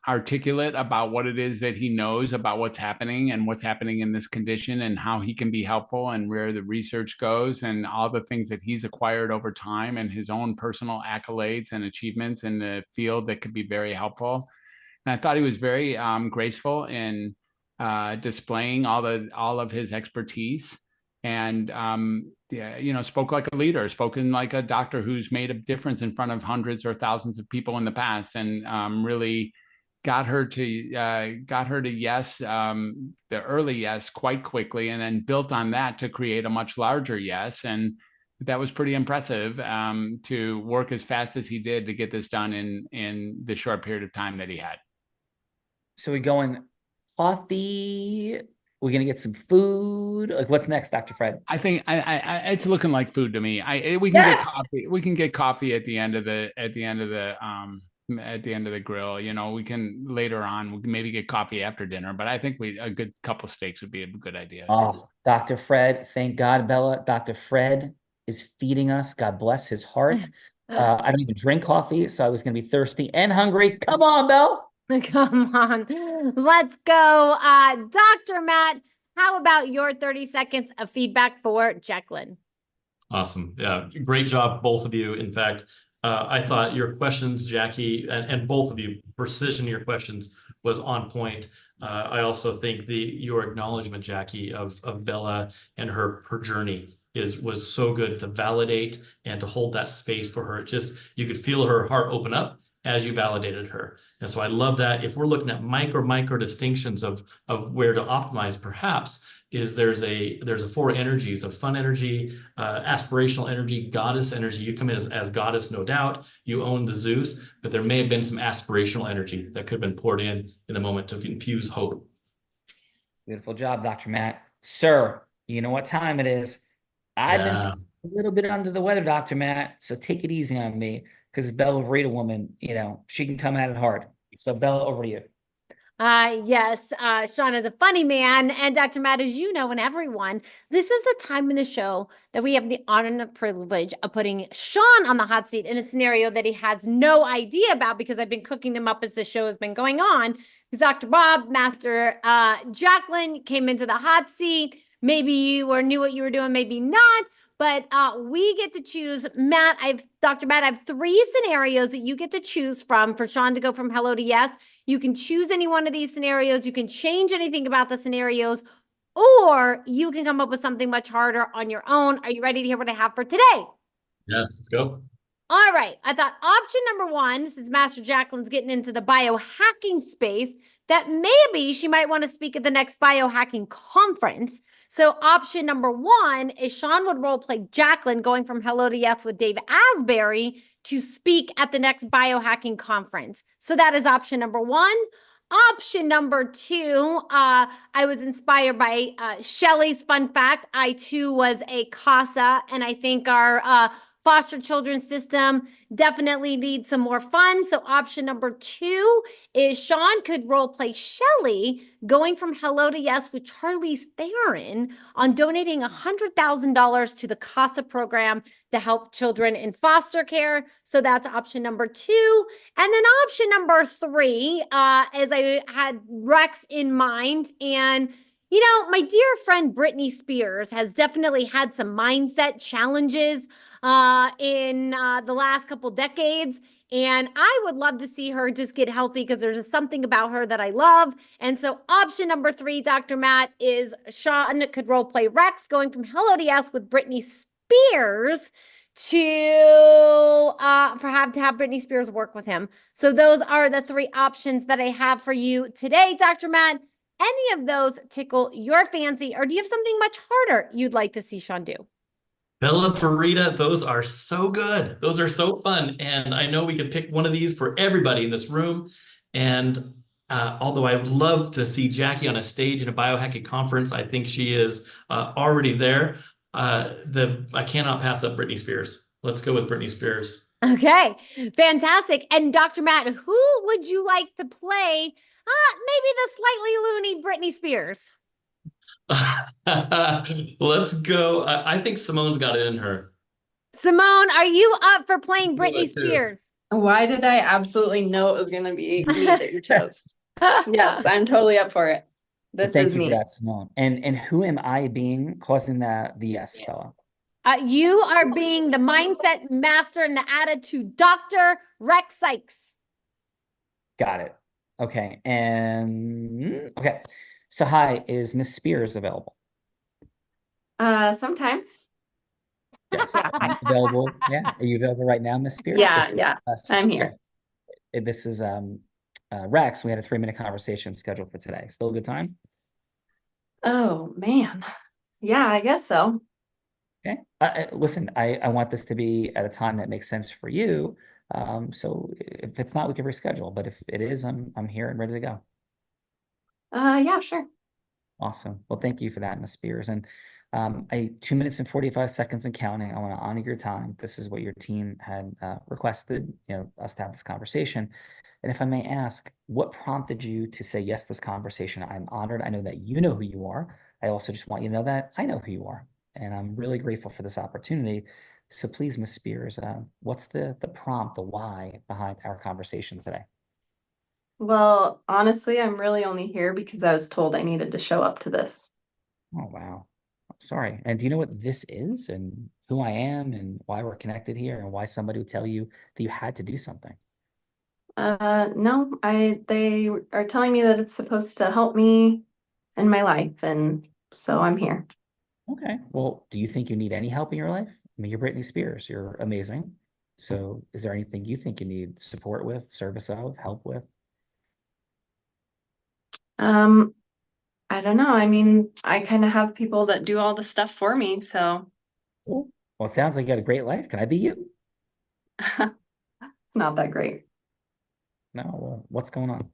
articulate about what it is that he knows about what's happening and what's happening in this condition and how he can be helpful and where the research goes and all the things that he's acquired over time and his own personal accolades and achievements in the field that could be very helpful. And I thought he was very graceful in displaying all of his expertise and spoke like a leader, spoken like a doctor who's made a difference in front of hundreds or thousands of people in the past, and really got her to yes, the early yes quite quickly, and then built on that to create a much larger yes. And that was pretty impressive to work as fast as he did to get this done in the short period of time that he had. So we going coffee? We're gonna get some food. Like, what's next, Dr. Fred? I think it's looking like food to me. We can get coffee. We can get coffee at the end of the grill. We can later on. We can maybe get coffee after dinner. But I think a good couple steaks would be a good idea. Oh, Dr. Fred, thank God, Bella. Dr. Fred is feeding us. God bless his heart. I don't even drink coffee, so I was gonna be thirsty and hungry. Come on, Belle. Come on, let's go. Dr. Matt, how about your 30 seconds of feedback for Jacqueline? Awesome. Yeah, great job, both of you. In fact, I thought your questions, Jackie, and both of you, precision of your questions was on point. I also think your acknowledgement, Jackie, of Bella and her journey was so good to validate and to hold that space for her. You could feel her heart open up as you validated her. And so I love that. If we're looking at micro distinctions of where to optimize, perhaps there's four energies of fun energy, aspirational energy, goddess energy. You come in as goddess, no doubt. You own the Zeus, but there may have been some aspirational energy that could have been poured in the moment to infuse hope. Beautiful job, Dr. Matt. Sir, you know what time it is. I've been a little bit under the weather, Dr. Matt, so take it easy on me. Because Bella Rita woman, she can come at it hard. So Bella, over to you. Yes, Sean is a funny man. And Dr. Matt, as you know, and everyone, this is the time in the show that we have the honor and the privilege of putting Sean on the hot seat in a scenario that he has no idea about, because I've been cooking them up as the show has been going on. Because Dr. Bob, Master Jacqueline came into the hot seat. Maybe you knew what you were doing, maybe not. But we get to choose. Dr. Matt, I have 3 scenarios that you get to choose from for Sean to go from hello to yes. You can choose any one of these scenarios. You can change anything about the scenarios, or you can come up with something much harder on your own. Are you ready to hear what I have for today? Yes, let's go. All right. I thought option number 1, since Master Jacqueline's getting into the biohacking space, that maybe she might want to speak at the next biohacking conference. So option number 1 is Sean would role play Jacqueline going from hello to yes with Dave Asbury to speak at the next biohacking conference. So that is option number 1. Option number 2, I was inspired by Shelly's fun fact. I too was a CASA, and I think our foster children's system definitely needs some more fun. So option number 2 is Sean could role play Shelly going from hello to yes with Charlize Theron on donating $100,000 to the CASA program to help children in foster care. So that's option number 2. And then option number 3, as I had Rex in mind, and my dear friend Britney Spears has definitely had some mindset challenges in the last couple decades. And I would love to see her just get healthy, because there's just something about her that I love. And so option number 3, Dr. Matt, is Sean could role play Rex going from hello to yes with Britney Spears to have Britney Spears work with him. So those are the 3 options that I have for you today, Dr. Matt. Any of those tickle your fancy, or do you have something much harder you'd like to see Sean do? Bella Farida, those are so good. Those are so fun. And I know we could pick one of these for everybody in this room. And although I would love to see Jackie on a stage in a biohacking conference, I think she is already there. I cannot pass up Britney Spears. Let's go with Britney Spears. Okay, fantastic. And Dr. Matt, who would you like to play maybe the slightly loony Britney Spears? Let's go. I think Simone's got it in her. Simone, are you up for playing Do Britney it too. Spears? Why did I absolutely know it was going to be me that you chose? Yes, I'm totally up for it. Well, This thank is you for me. that, Simone. And who am I being causing the yes, Bella? You are being the mindset master and the attitude doctor, Rex Sykes. Got it. Okay. And okay. So hi, is Miss Spears available? Sometimes. Yes. I'm available. Yeah. Are you available right now, Miss Spears? Yeah, This is yeah, us. I'm here. This is Rex. We had a 3-minute conversation scheduled for today. Still a good time? Oh, man. Yeah, I guess so. Okay. Listen, I want this to be at a time that makes sense for you. So if it's not, we can reschedule. But if it is, I'm here and ready to go. Yeah, sure. Awesome. Well, thank you for that, Ms. Spears. And 2 minutes and 45 seconds and counting. I want to honor your time. This is what your team had requested, us to have this conversation. And if I may ask, what prompted you to say yes to this conversation? I'm honored. I know that you know who you are. I also just want you to know that I know who you are. And I'm really grateful for this opportunity. So please, Ms. Spears, what's the prompt, the why behind our conversation today? Well, honestly, I'm really only here because I was told I needed to show up to this. Oh, wow. I'm sorry. And do you know what this is and who I am and why we're connected here and why somebody would tell you that you had to do something? No, they are telling me that it's supposed to help me in my life, and so I'm here. Okay. Well, do you think you need any help in your life? I mean, you're Britney Spears. You're amazing. So is there anything you think you need support with, service of, help with? I don't know. I mean, I kind of have people that do all the stuff for me, so Cool. Well, it sounds like you got a great life. Can I be you? it's not that great. No. Well, what's going on?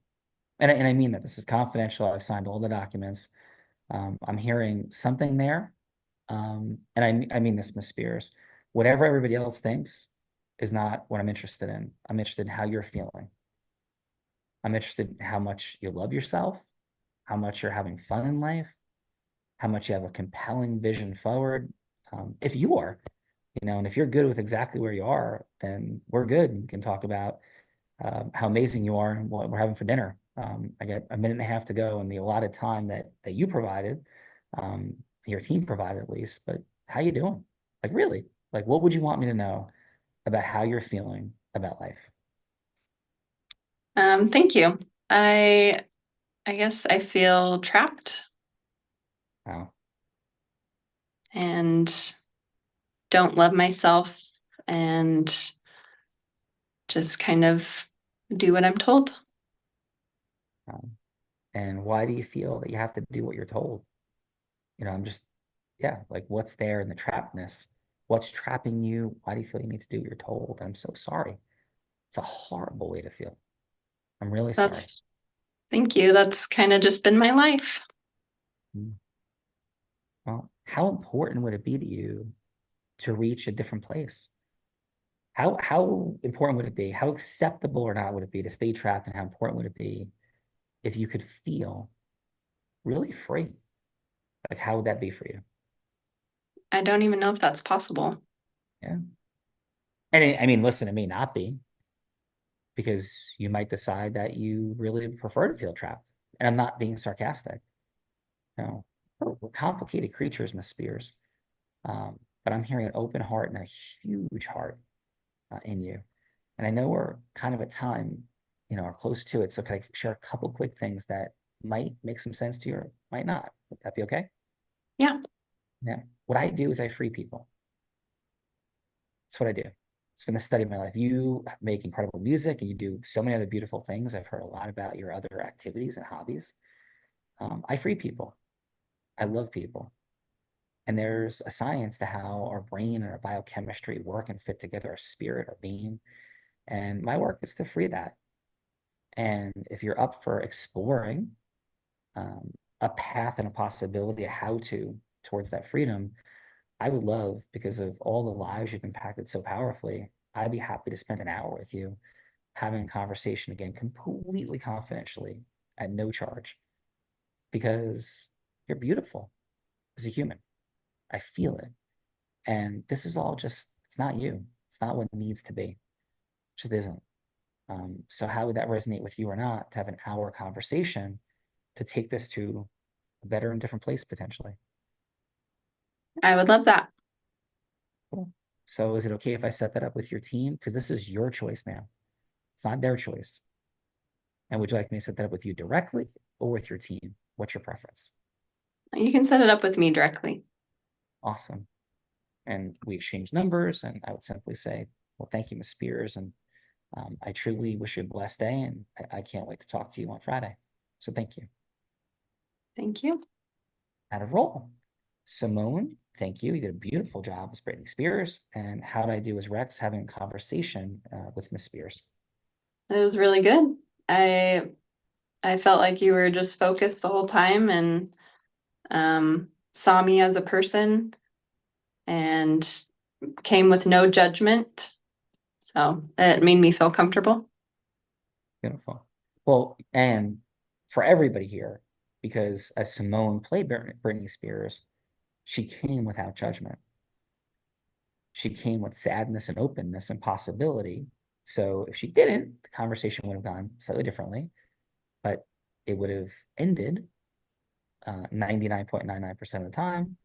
And I mean that this is confidential. I've signed all the documents. I'm hearing something there. And I mean this, Miss Spears. Whatever everybody else thinks is not what I'm interested in. I'm interested in how you're feeling. I'm interested in how much you love yourself, how much you're having fun in life, how much you have a compelling vision forward. If you are, and if you're good with exactly where you are, then we're good. We can talk about how amazing you are and what we're having for dinner. I got a minute and a half to go in the allotted time that you provided, your team provided at least. But how you doing? Like really? Like what would you want me to know about how you're feeling about life? Thank you. I guess I feel trapped. Wow. And don't love myself and just kind of do what I'm told. And why do you feel that you have to do what you're told? I'm just, yeah, like what's there in the trappedness? What's trapping you? Why do you feel you need to do what you're told? I'm so sorry. It's a horrible way to feel. I'm really sorry. Thank you. That's kind of just been my life. Well, how important would it be to you to reach a different place? How important would it be? How acceptable or not would it be to stay trapped? And how important would it be if you could feel really free? Like, how would that be for you? I don't even know if that's possible. Yeah. And I mean, listen, it may not be because you might decide that you really prefer to feel trapped. And I'm not being sarcastic. No, we're complicated creatures, Miss Spears. But I'm hearing an open heart and a huge heart in you. And I know we're kind of at time, are close to it. So can I share a couple quick things that might make some sense to you or might not? Would that be okay? Yeah. Yeah. What I do is I free people. That's what I do. It's been the study of my life. You make incredible music and you do so many other beautiful things. I've heard a lot about your other activities and hobbies. I free people. I love people. And there's a science to how our brain and our biochemistry work and fit together, our spirit, our being. And my work is to free that. And if you're up for exploring a path and a possibility of how to towards that freedom, I would love, because of all the lives you've impacted so powerfully, I'd be happy to spend an hour with you having a conversation again, completely confidentially at no charge, because you're beautiful as a human. I feel it. And this is all just It's not you. It's not what it needs to be. It just isn't. So how would that resonate with you or not to have an hour conversation to take this to a better and different place potentially? I would love that. Cool. So is it okay if I set that up with your team? Because this is your choice now. It's not their choice. And would you like me to set that up with you directly or with your team? What's your preference? You can set it up with me directly. Awesome. And we exchange numbers, and I would simply say, well, thank you, Ms. Spears. And I truly wish you a blessed day, and I can't wait to talk to you on Friday. So thank you. Thank you. Out of roll. Simone, thank you. You did a beautiful job with Britney Spears. And how did I do as Rex having a conversation with Miss Spears? It was really good. I felt like you were just focused the whole time and saw me as a person and came with no judgment. So it made me feel comfortable. Beautiful. Well, and for everybody here, because as Simone played Britney Spears, she came without judgment. She came with sadness and openness and possibility. So if she didn't, the conversation would have gone slightly differently, but it would have ended 99.99% of the time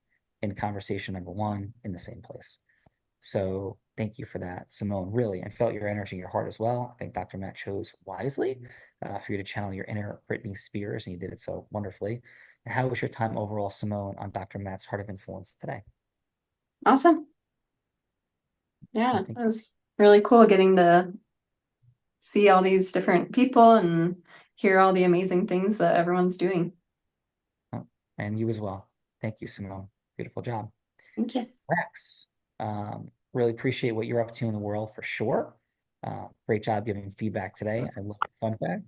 in conversation number one in the same place. So thank you for that, Simone, really. I felt your energy in your heart as well. I think Dr. Matt chose wisely for you to channel your inner Britney Spears, and you did it so wonderfully. And how was your time overall, Simone, on Dr. Matt's Heart of Influence today? Awesome. Yeah, it was really cool getting to see all these different people and hear all the amazing things that everyone's doing. Oh, and you as well. Thank you, Simone. Beautiful job. Thank you. Rex, really appreciate what you're up to in the world for sure. Great job giving feedback today. I love the fun fact.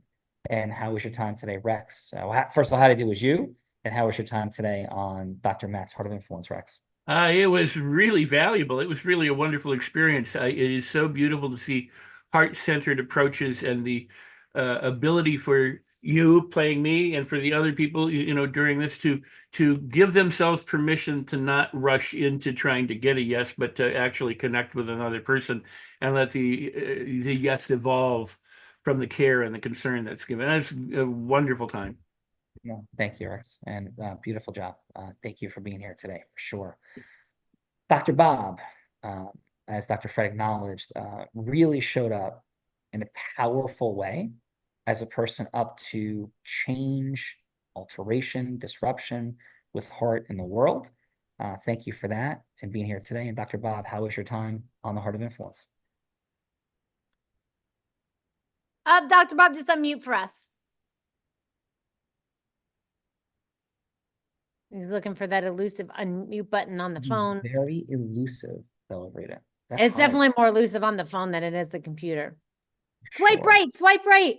And how was your time today, Rex? First of all, how did it do was you? And how was your time today on Dr. Matt's Heart of Influence, Rex? It was really valuable. It was really a wonderful experience. It is so beautiful to see heart-centered approaches and the ability for you playing me and for the other people, during this to give themselves permission to not rush into trying to get a yes, but to actually connect with another person and let the yes evolve from the care and the concern that's given. That's a wonderful time. No, thank you, Rex, and beautiful job. Thank you for being here today, for sure. Dr. Bob, as Dr. Fred acknowledged, really showed up in a powerful way as a person up to change, alteration, disruption with heart in the world. Thank you for that and being here today. And Dr. Bob, how was your time on the Heart of Influence? Dr. Bob, just unmute for us. He's looking for that elusive unmute button on the phone. Very elusive, Rita. It's definitely more elusive on the phone than it is the computer. Swipe right, swipe right.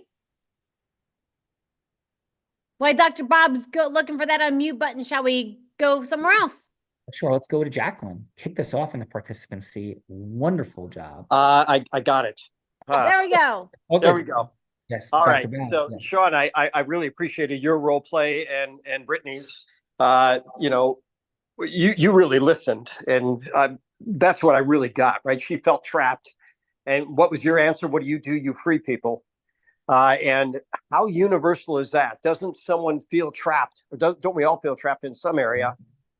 While Dr. Bob's looking for that unmute button, shall we go somewhere else? Sure, let's go to Jacqueline. Kick this off in the participant seat. Wonderful job. I got it. There we go. There we go. Yes. All Dr. right. Brown, So, yes. Sean, I really appreciated your role play and Brittany's. You really listened, and that's what I really got. Right? She felt trapped, and what was your answer? What do? You free people. And how universal is that? Doesn't someone feel trapped? Or don't we all feel trapped in some area?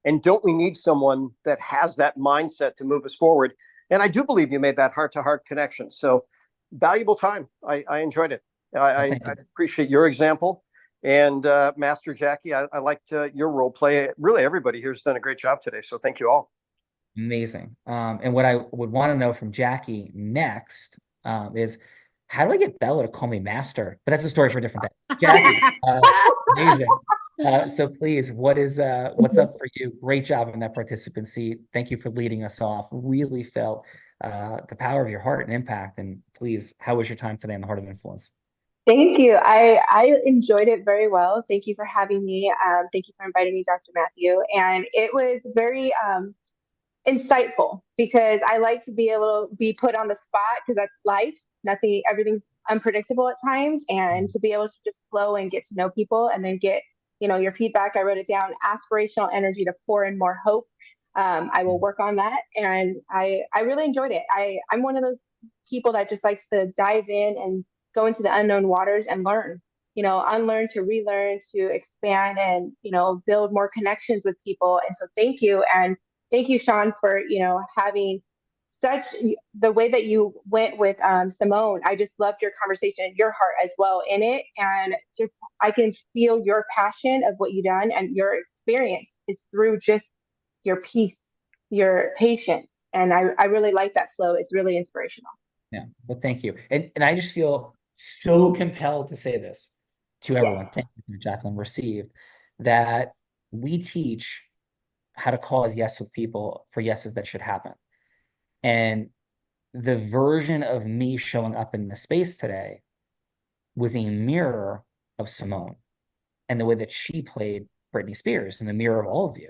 And don't we need someone that has that mindset to move us forward? And I do believe you made that heart-to-heart connection. So valuable time. I enjoyed it. I appreciate your example. And Master Jackie, I liked your role play. Really, everybody here has done a great job today. So thank you all. Amazing. And what I would want to know from Jackie next is, how do I get Bella to call me master? But that's a story for a different day. Jackie, amazing. So please, what's up for you? Great job in that participant seat. Thank you for leading us off. Really felt the power of your heart and impact. And please, how was your time today on the Heart of Influence? Thank you. I enjoyed it very well. Thank you for having me. Thank you for inviting me, Dr. Matthew. And it was very insightful, because I like to be able to be put on the spot, because that's life. Everything's unpredictable at times, and to be able to just flow and get to know people and then get, your feedback. I wrote it down: aspirational energy to pour in more hope. I will work on that. And I really enjoyed it. I'm one of those people that just likes to dive in and go into the unknown waters and learn, unlearn to relearn, to expand and, build more connections with people. And so thank you. And thank you, Sean, for, having such the way that you went with Simone. I just loved your conversation and your heart as well in it. And just, I can feel your passion of what you've done, and your experience is through just your peace, your patience. And I really like that flow. It's really inspirational. Yeah, well, thank you. And I just feel so compelled to say this to everyone. Thank you, Jacqueline, received, that we teach how to cause yes with people for yeses that should happen. And the version of me showing up in the space today was a mirror of Simone and the way that she played Britney Spears in the mirror of all of you.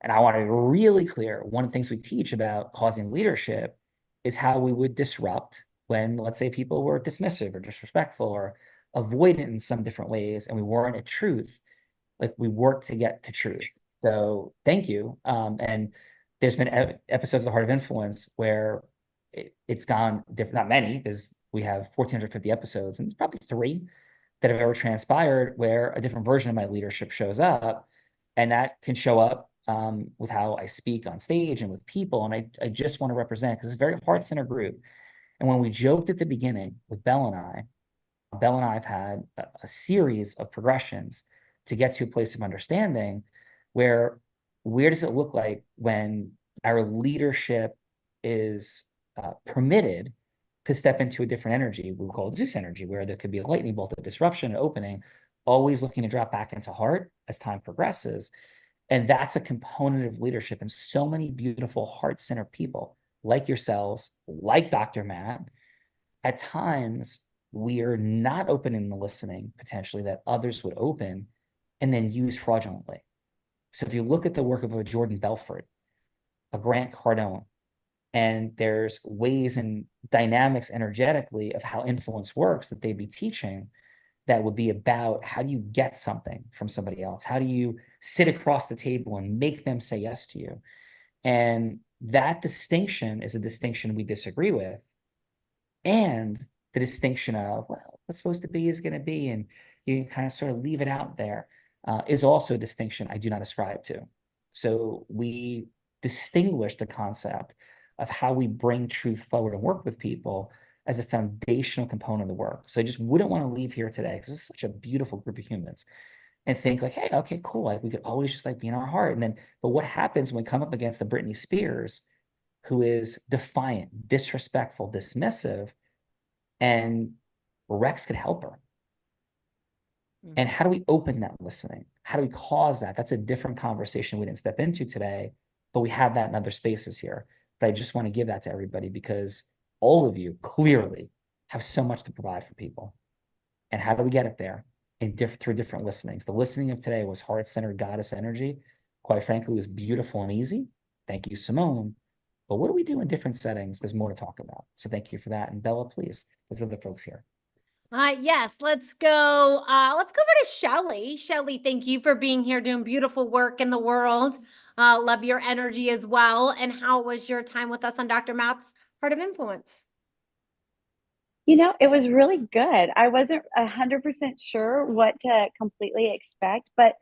And I want to be really clear, one of the things we teach about causing leadership is how we would disrupt when, let's say, people were dismissive or disrespectful or avoidant in some different ways, and we weren't at truth. Like, we work to get to truth. So thank you. And there's been episodes of the Heart of Influence where it's gone different, not many, because we have 1,450 episodes, and it's probably 3 that have ever transpired where a different version of my leadership shows up. And that can show up with how I speak on stage and with people. And I just want to represent, because it's a very heart-centered group. And when we joked at the beginning with Belle and I have had a series of progressions to get to a place of understanding where does it look like when our leadership is permitted to step into a different energy we call Zeus energy, where there could be a lightning bolt, a disruption, an opening, always looking to drop back into heart as time progresses. And that's a component of leadership. And so many beautiful heart-centered people like yourselves, like Dr. Matt, at times we are not opening the listening potentially that others would open and then use fraudulently. So if you look at the work of a Jordan Belfort, a Grant Cardone, and there's ways and dynamics energetically of how influence works that they'd be teaching that would be about how do you get something from somebody else? How do you sit across the table and make them say yes to you? And that distinction is a distinction we disagree with. And the distinction of, well, what's supposed to be is going to be, and you kind of sort of leave it out there, is also a distinction I do not ascribe to. So we distinguish the concept of how we bring truth forward and work with people as a foundational component of the work. So I just wouldn't want to leave here today, because it's such a beautiful group of humans, and think like, hey, okay, cool. Like, we could always just like be in our heart. And then, but what happens when we come up against the Britney Spears, who is defiant, disrespectful, dismissive, and Rex could help her? And how do we open that listening? How do we cause that? That's a different conversation we didn't step into today, but we have that in other spaces here. But I just want to give that to everybody, because all of you clearly have so much to provide for people. And how do we get it there? Through different listenings. The listening of today was heart-centered goddess energy. Quite frankly, it was beautiful and easy. Thank you, Simone. But what do we do in different settings? There's more to talk about. So thank you for that. And Bella, please, there's other folks here. Yes, let's go. Let's go over to Shelly. Shelly, thank you for being here, doing beautiful work in the world. Love your energy as well. And how was your time with us on Dr. Matt's Heart of Influence? It was really good. I wasn't 100% sure what to completely expect, but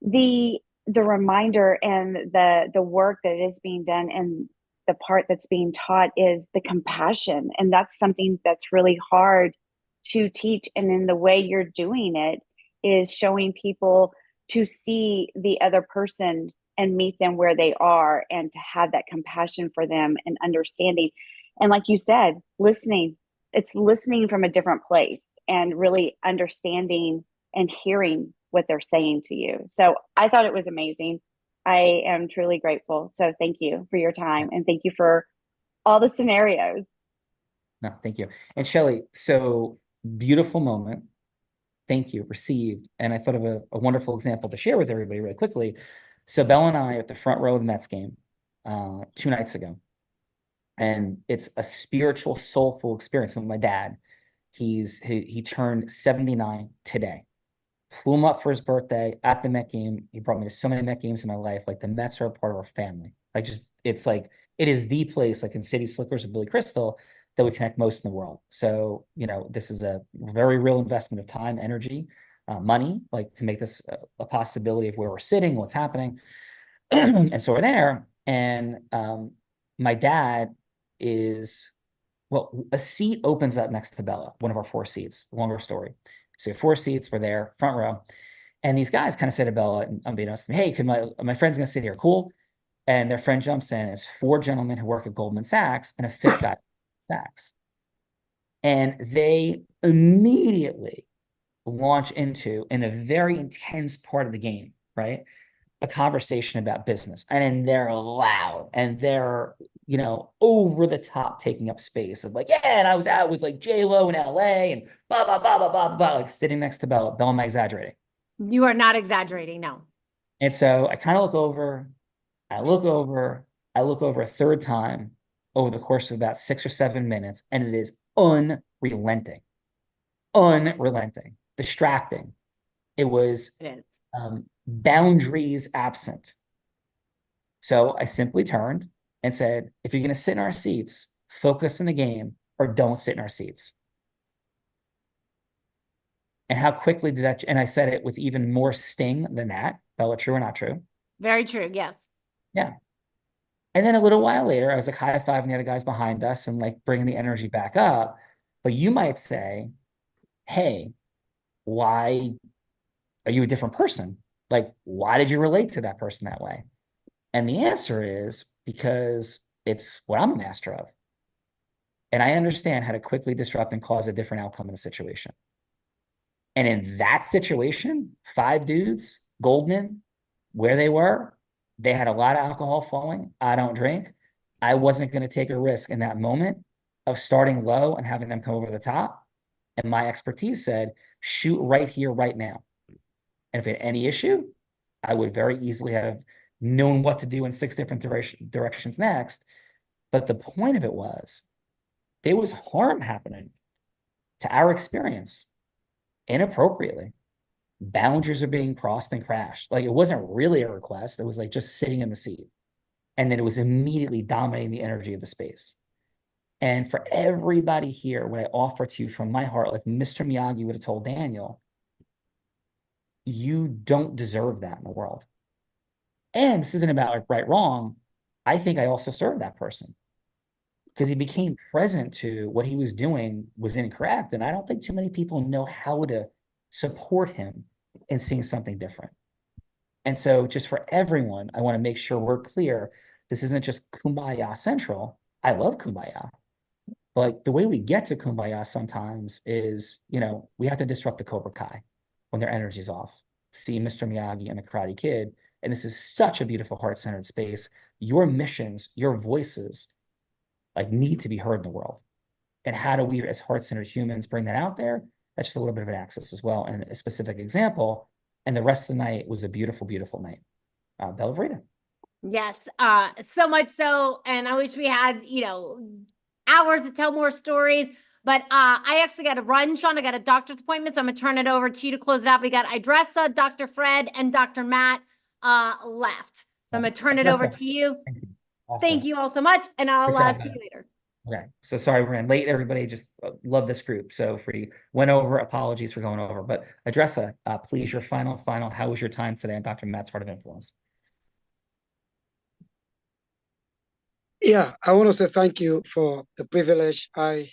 the reminder and the work that is being done and the part that's being taught is the compassion. And that's something that's really hard to teach. And in the way you're doing it is showing people to see the other person and meet them where they are, and to have that compassion for them and understanding. And like you said, listening. It's listening from a different place and really understanding and hearing what they're saying to you. So I thought it was amazing. I am truly grateful. So thank you for your time, and thank you for all the scenarios. No, thank you. And Shelly, so beautiful moment. Thank you, received. And I thought of a wonderful example to share with everybody really quickly. So Belle and I are at the front row of the Mets game 2 nights ago. And it's a spiritual, soulful experience with my dad. He turned 79 today. Flew him up for his birthday at the Met game. He brought me to so many Met games in my life. Like the Mets are a part of our family. Like just it's like it is the place, like in City Slickers or Billy Crystal, that we connect most in the world. So, this is a very real investment of time, energy, money, like to make this a possibility of where we're sitting, what's happening. And so we're there. And my dad is, well, a seat opens up next to Bella, one of our 4 seats, longer story. So 4 seats, we're there, front row. And these guys kind of say to Bella, and unbeknownst to me, hey, can my friend's gonna sit here, cool? And their friend jumps in. It's 4 gentlemen who work at Goldman Sachs and a 5th guy at Sachs. And they immediately launch into, in a very intense part of the game, right? A conversation about business. And then they're loud and they're, over the top taking up space of like, yeah, and I was out with like J-Lo in LA and blah, blah, blah, blah, blah, blah, like sitting next to Bella. Bella, am I exaggerating? You are not exaggerating, no. And so I kind of look over, I look over a third time over the course of about 6 or 7 minutes, and it is unrelenting, distracting. It was boundaries absent. So I simply turned and said, if you're going to sit in our seats, focus in the game or don't sit in our seats. And how quickly did that, and I said it with even more sting than that. Bella, true or not true? Very true, yes. Yeah. And then a little while later, I was like high-fiving the other guys behind us and like bringing the energy back up. But you might say, hey, why are you a different person? Like, why did you relate to that person that way? And the answer is because it's what I'm a master of. And I understand how to quickly disrupt and cause a different outcome in a situation. And in that situation, 5 dudes, Goldman, where they were, they had a lot of alcohol flowing. I don't drink. I wasn't going to take a risk in that moment of starting low and having them come over the top. And my expertise said, shoot right here, right now. And if it had any issue, I would very easily have known what to do in 6 different directions next. But the point of it was, there was harm happening to our experience inappropriately. Boundaries are being crossed and crashed. Like it wasn't really a request. It was like just sitting in the seat. And then it was immediately dominating the energy of the space. And for everybody here, what I offer to you from my heart, like Mr. Miyagi would have told Daniel, you don't deserve that in the world. And this isn't about like right, wrong. I think I also served that person because he became present to what he was doing was incorrect. And I don't think too many people know how to support him in seeing something different. And so just for everyone, I want to make sure we're clear. This isn't just Kumbaya Central. I love Kumbaya. But the way we get to Kumbaya sometimes is, we have to disrupt the Cobra Kai when their energy's off. See Mr. Miyagi and the Karate Kid. And this is such a beautiful heart-centered space. Your missions, your voices, like need to be heard in the world. And how do we, as heart-centered humans, bring that out there? That's just a little bit of an access as well, and a specific example. And the rest of the night was a beautiful, beautiful night. Bella Verita. Yes, so much so. And I wish we had, hours to tell more stories. But I actually got to run, Sean. I got a doctor's appointment, so I'm going to turn it over to you to close it out. We got Idrissa, Dr. Fred, and Dr. Matt left. So I'm going to turn it over to you. Awesome. Thank you all so much, and I'll see you later. Okay, so sorry we ran late, everybody. Just love this group. So if we went over, apologies for going over. But Idrissa, please, your final. How was your time today on Dr. Matt's Heart of Influence? Yeah, I want to say thank you for the privilege. I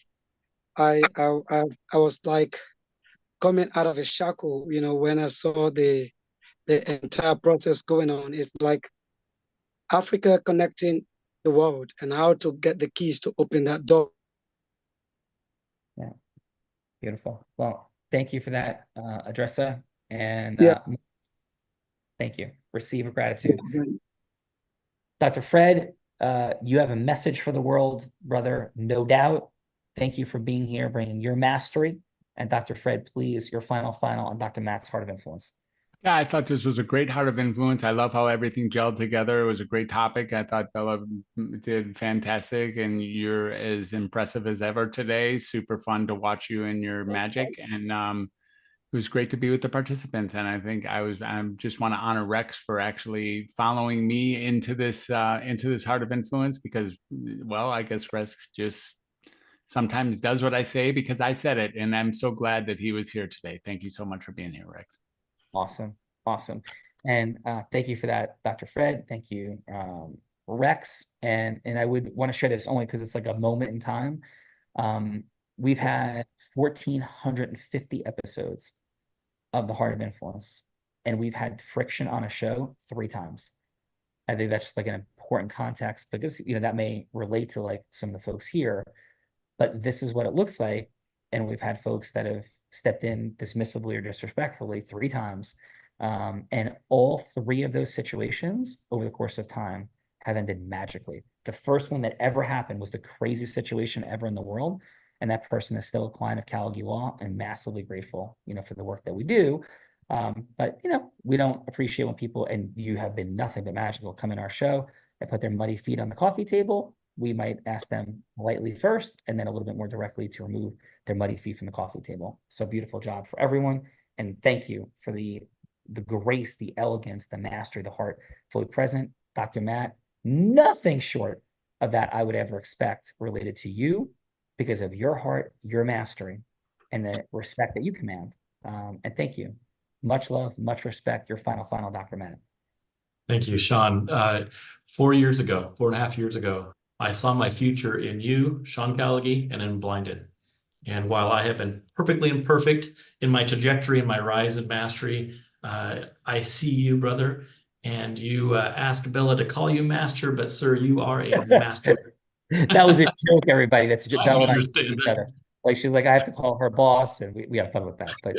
was like coming out of a shackle, when I saw the entire process going on. It's like Africa connecting the world and how to get the keys to open that door. Yeah, beautiful. Well, thank you for that, Idrissa, and thank you. Receive gratitude. Dr. Fred, you have a message for the world, brother, no doubt. Thank you for being here, bringing your mastery. And Dr. Fred, please, your final on Dr. Matt's Heart of Influence. Yeah, I thought this was a great Heart of Influence. I love how everything gelled together. It was a great topic. I thought Bella did fantastic, and you're as impressive as ever today. Super fun to watch you and your magic. And was great to be with the participants, and I think I just want to honor Rex for actually following me into this Heart of Influence, because, well, I guess Rex just sometimes does what I say because I said it, and I'm so glad that he was here today. Thank you so much for being here, Rex. Awesome. And thank you for that, Dr. Fred. Thank you, Rex. And I would want to share this only because it's like a moment in time. We've had 1,450 episodes of the Heart of Influence, and we've had friction on a show 3 times. I think that's just like an important context, because that may relate to like some of the folks here, but this is what it looks like. And we've had folks that have stepped in dismissively or disrespectfully 3 times. And all 3 of those situations over the course of time have ended magically. The first one that ever happened was the craziest situation ever in the world. And that person is still a client of Callagy Law, and massively grateful, for the work that we do. But, we don't appreciate when people, and you have been nothing but magical, come in our show and put their muddy feet on the coffee table. We might ask them politely first, and then a little bit more directly to remove their muddy feet from the coffee table. So beautiful job for everyone. And thank you for the grace, the elegance, the mastery, the heart fully present. Dr. Matt, nothing short of that I would ever expect related to you, because of your heart, your mastery, and the respect that you command. And thank you. Much love, much respect. Your final, Dr. Matt. Thank you, Sean. 4.5 years ago, I saw my future in you, Sean Callagy, and in Blinded. And while I have been perfectly imperfect in my trajectory and my rise in mastery, I see you, brother, and you asked Bella to call you master, but sir, you are a master. That was a joke, everybody. That's just Bella and I understand each other. Like, she's like, I have to call her boss, and we have fun with that. But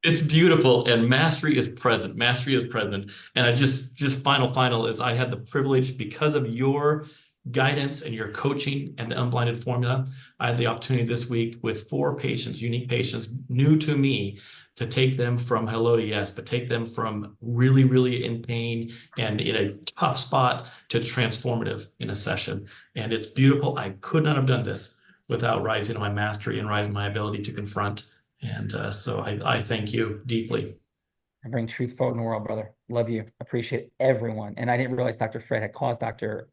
it's beautiful, and mastery is present. Mastery is present. And I just final is I had the privilege, because of your guidance and your coaching and the Unblinded formula, I had the opportunity this week with 4 patients, unique patients, new to me, to take them from hello to yes, but take them from really, really in pain and in a tough spot to transformative in a session. And it's beautiful. I could not have done this without rising to my mastery and rising my ability to confront. And so I thank you deeply. I bring truth forward in the world, brother. Love you. Appreciate everyone. And I didn't realize Dr. Fred had caused Dr.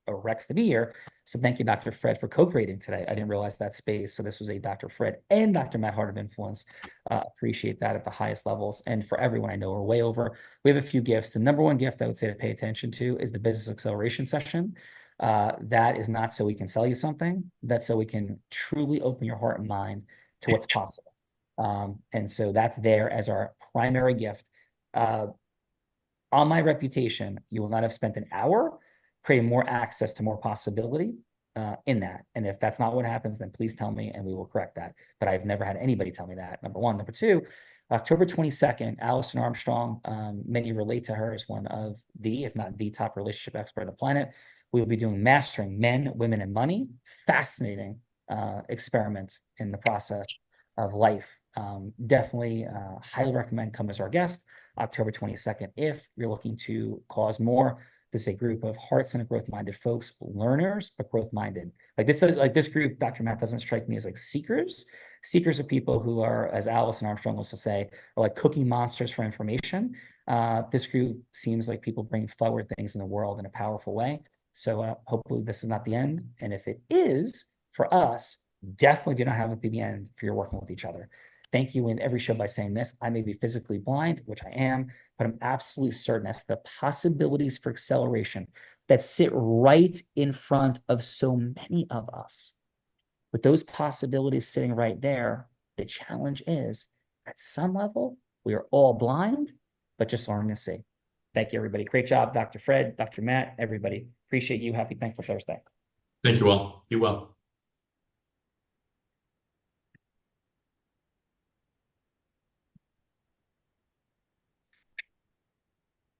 Rex to be here. So thank you, Dr. Fred, for co-creating today. I didn't realize that space. So this was a Dr. Fred and Dr. Matt Heart of Influence. Appreciate that at the highest levels. And for everyone, I know we're way over. We have a few gifts. The number one gift I would say to pay attention to is the business acceleration session. That is not so we can sell you something. That's so we can truly open your heart and mind to what's possible. And so that's there as our primary gift. On my reputation, you will not have spent an hour creating more access to more possibility in that. And if that's not what happens, then please tell me and we will correct that. But I've never had anybody tell me that, number one. Number two, October 22nd, Allison Armstrong, many relate to her as one of the, if not the top relationship expert on the planet. We will be doing Mastering Men, Women, and Money. Fascinating experiment in the process of life. Definitely highly recommend come as our guest October 22nd if you're looking to cause more. This is a group of heart-centered, growth-minded folks, learners, but growth-minded. Like this group, Dr. Matt, doesn't strike me as like seekers. Seekers are people who are, as Allison Armstrong used to say, are like cookie monsters for information. This group seems like people bring forward things in the world in a powerful way. So hopefully this is not the end. And if it is, for us, definitely do not have it be the end for your working with each other. Thank you in every show by saying this. I may be physically blind, which I am, but I'm absolutely certain as to the possibilities for acceleration that sit right in front of so many of us. With those possibilities sitting right there, the challenge is, at some level, we are all blind, but just learning to see. Thank you, everybody. Great job, Dr. Fred, Dr. Matt, everybody. Appreciate you. Happy Thankful Thursday. Thank you all. Be well.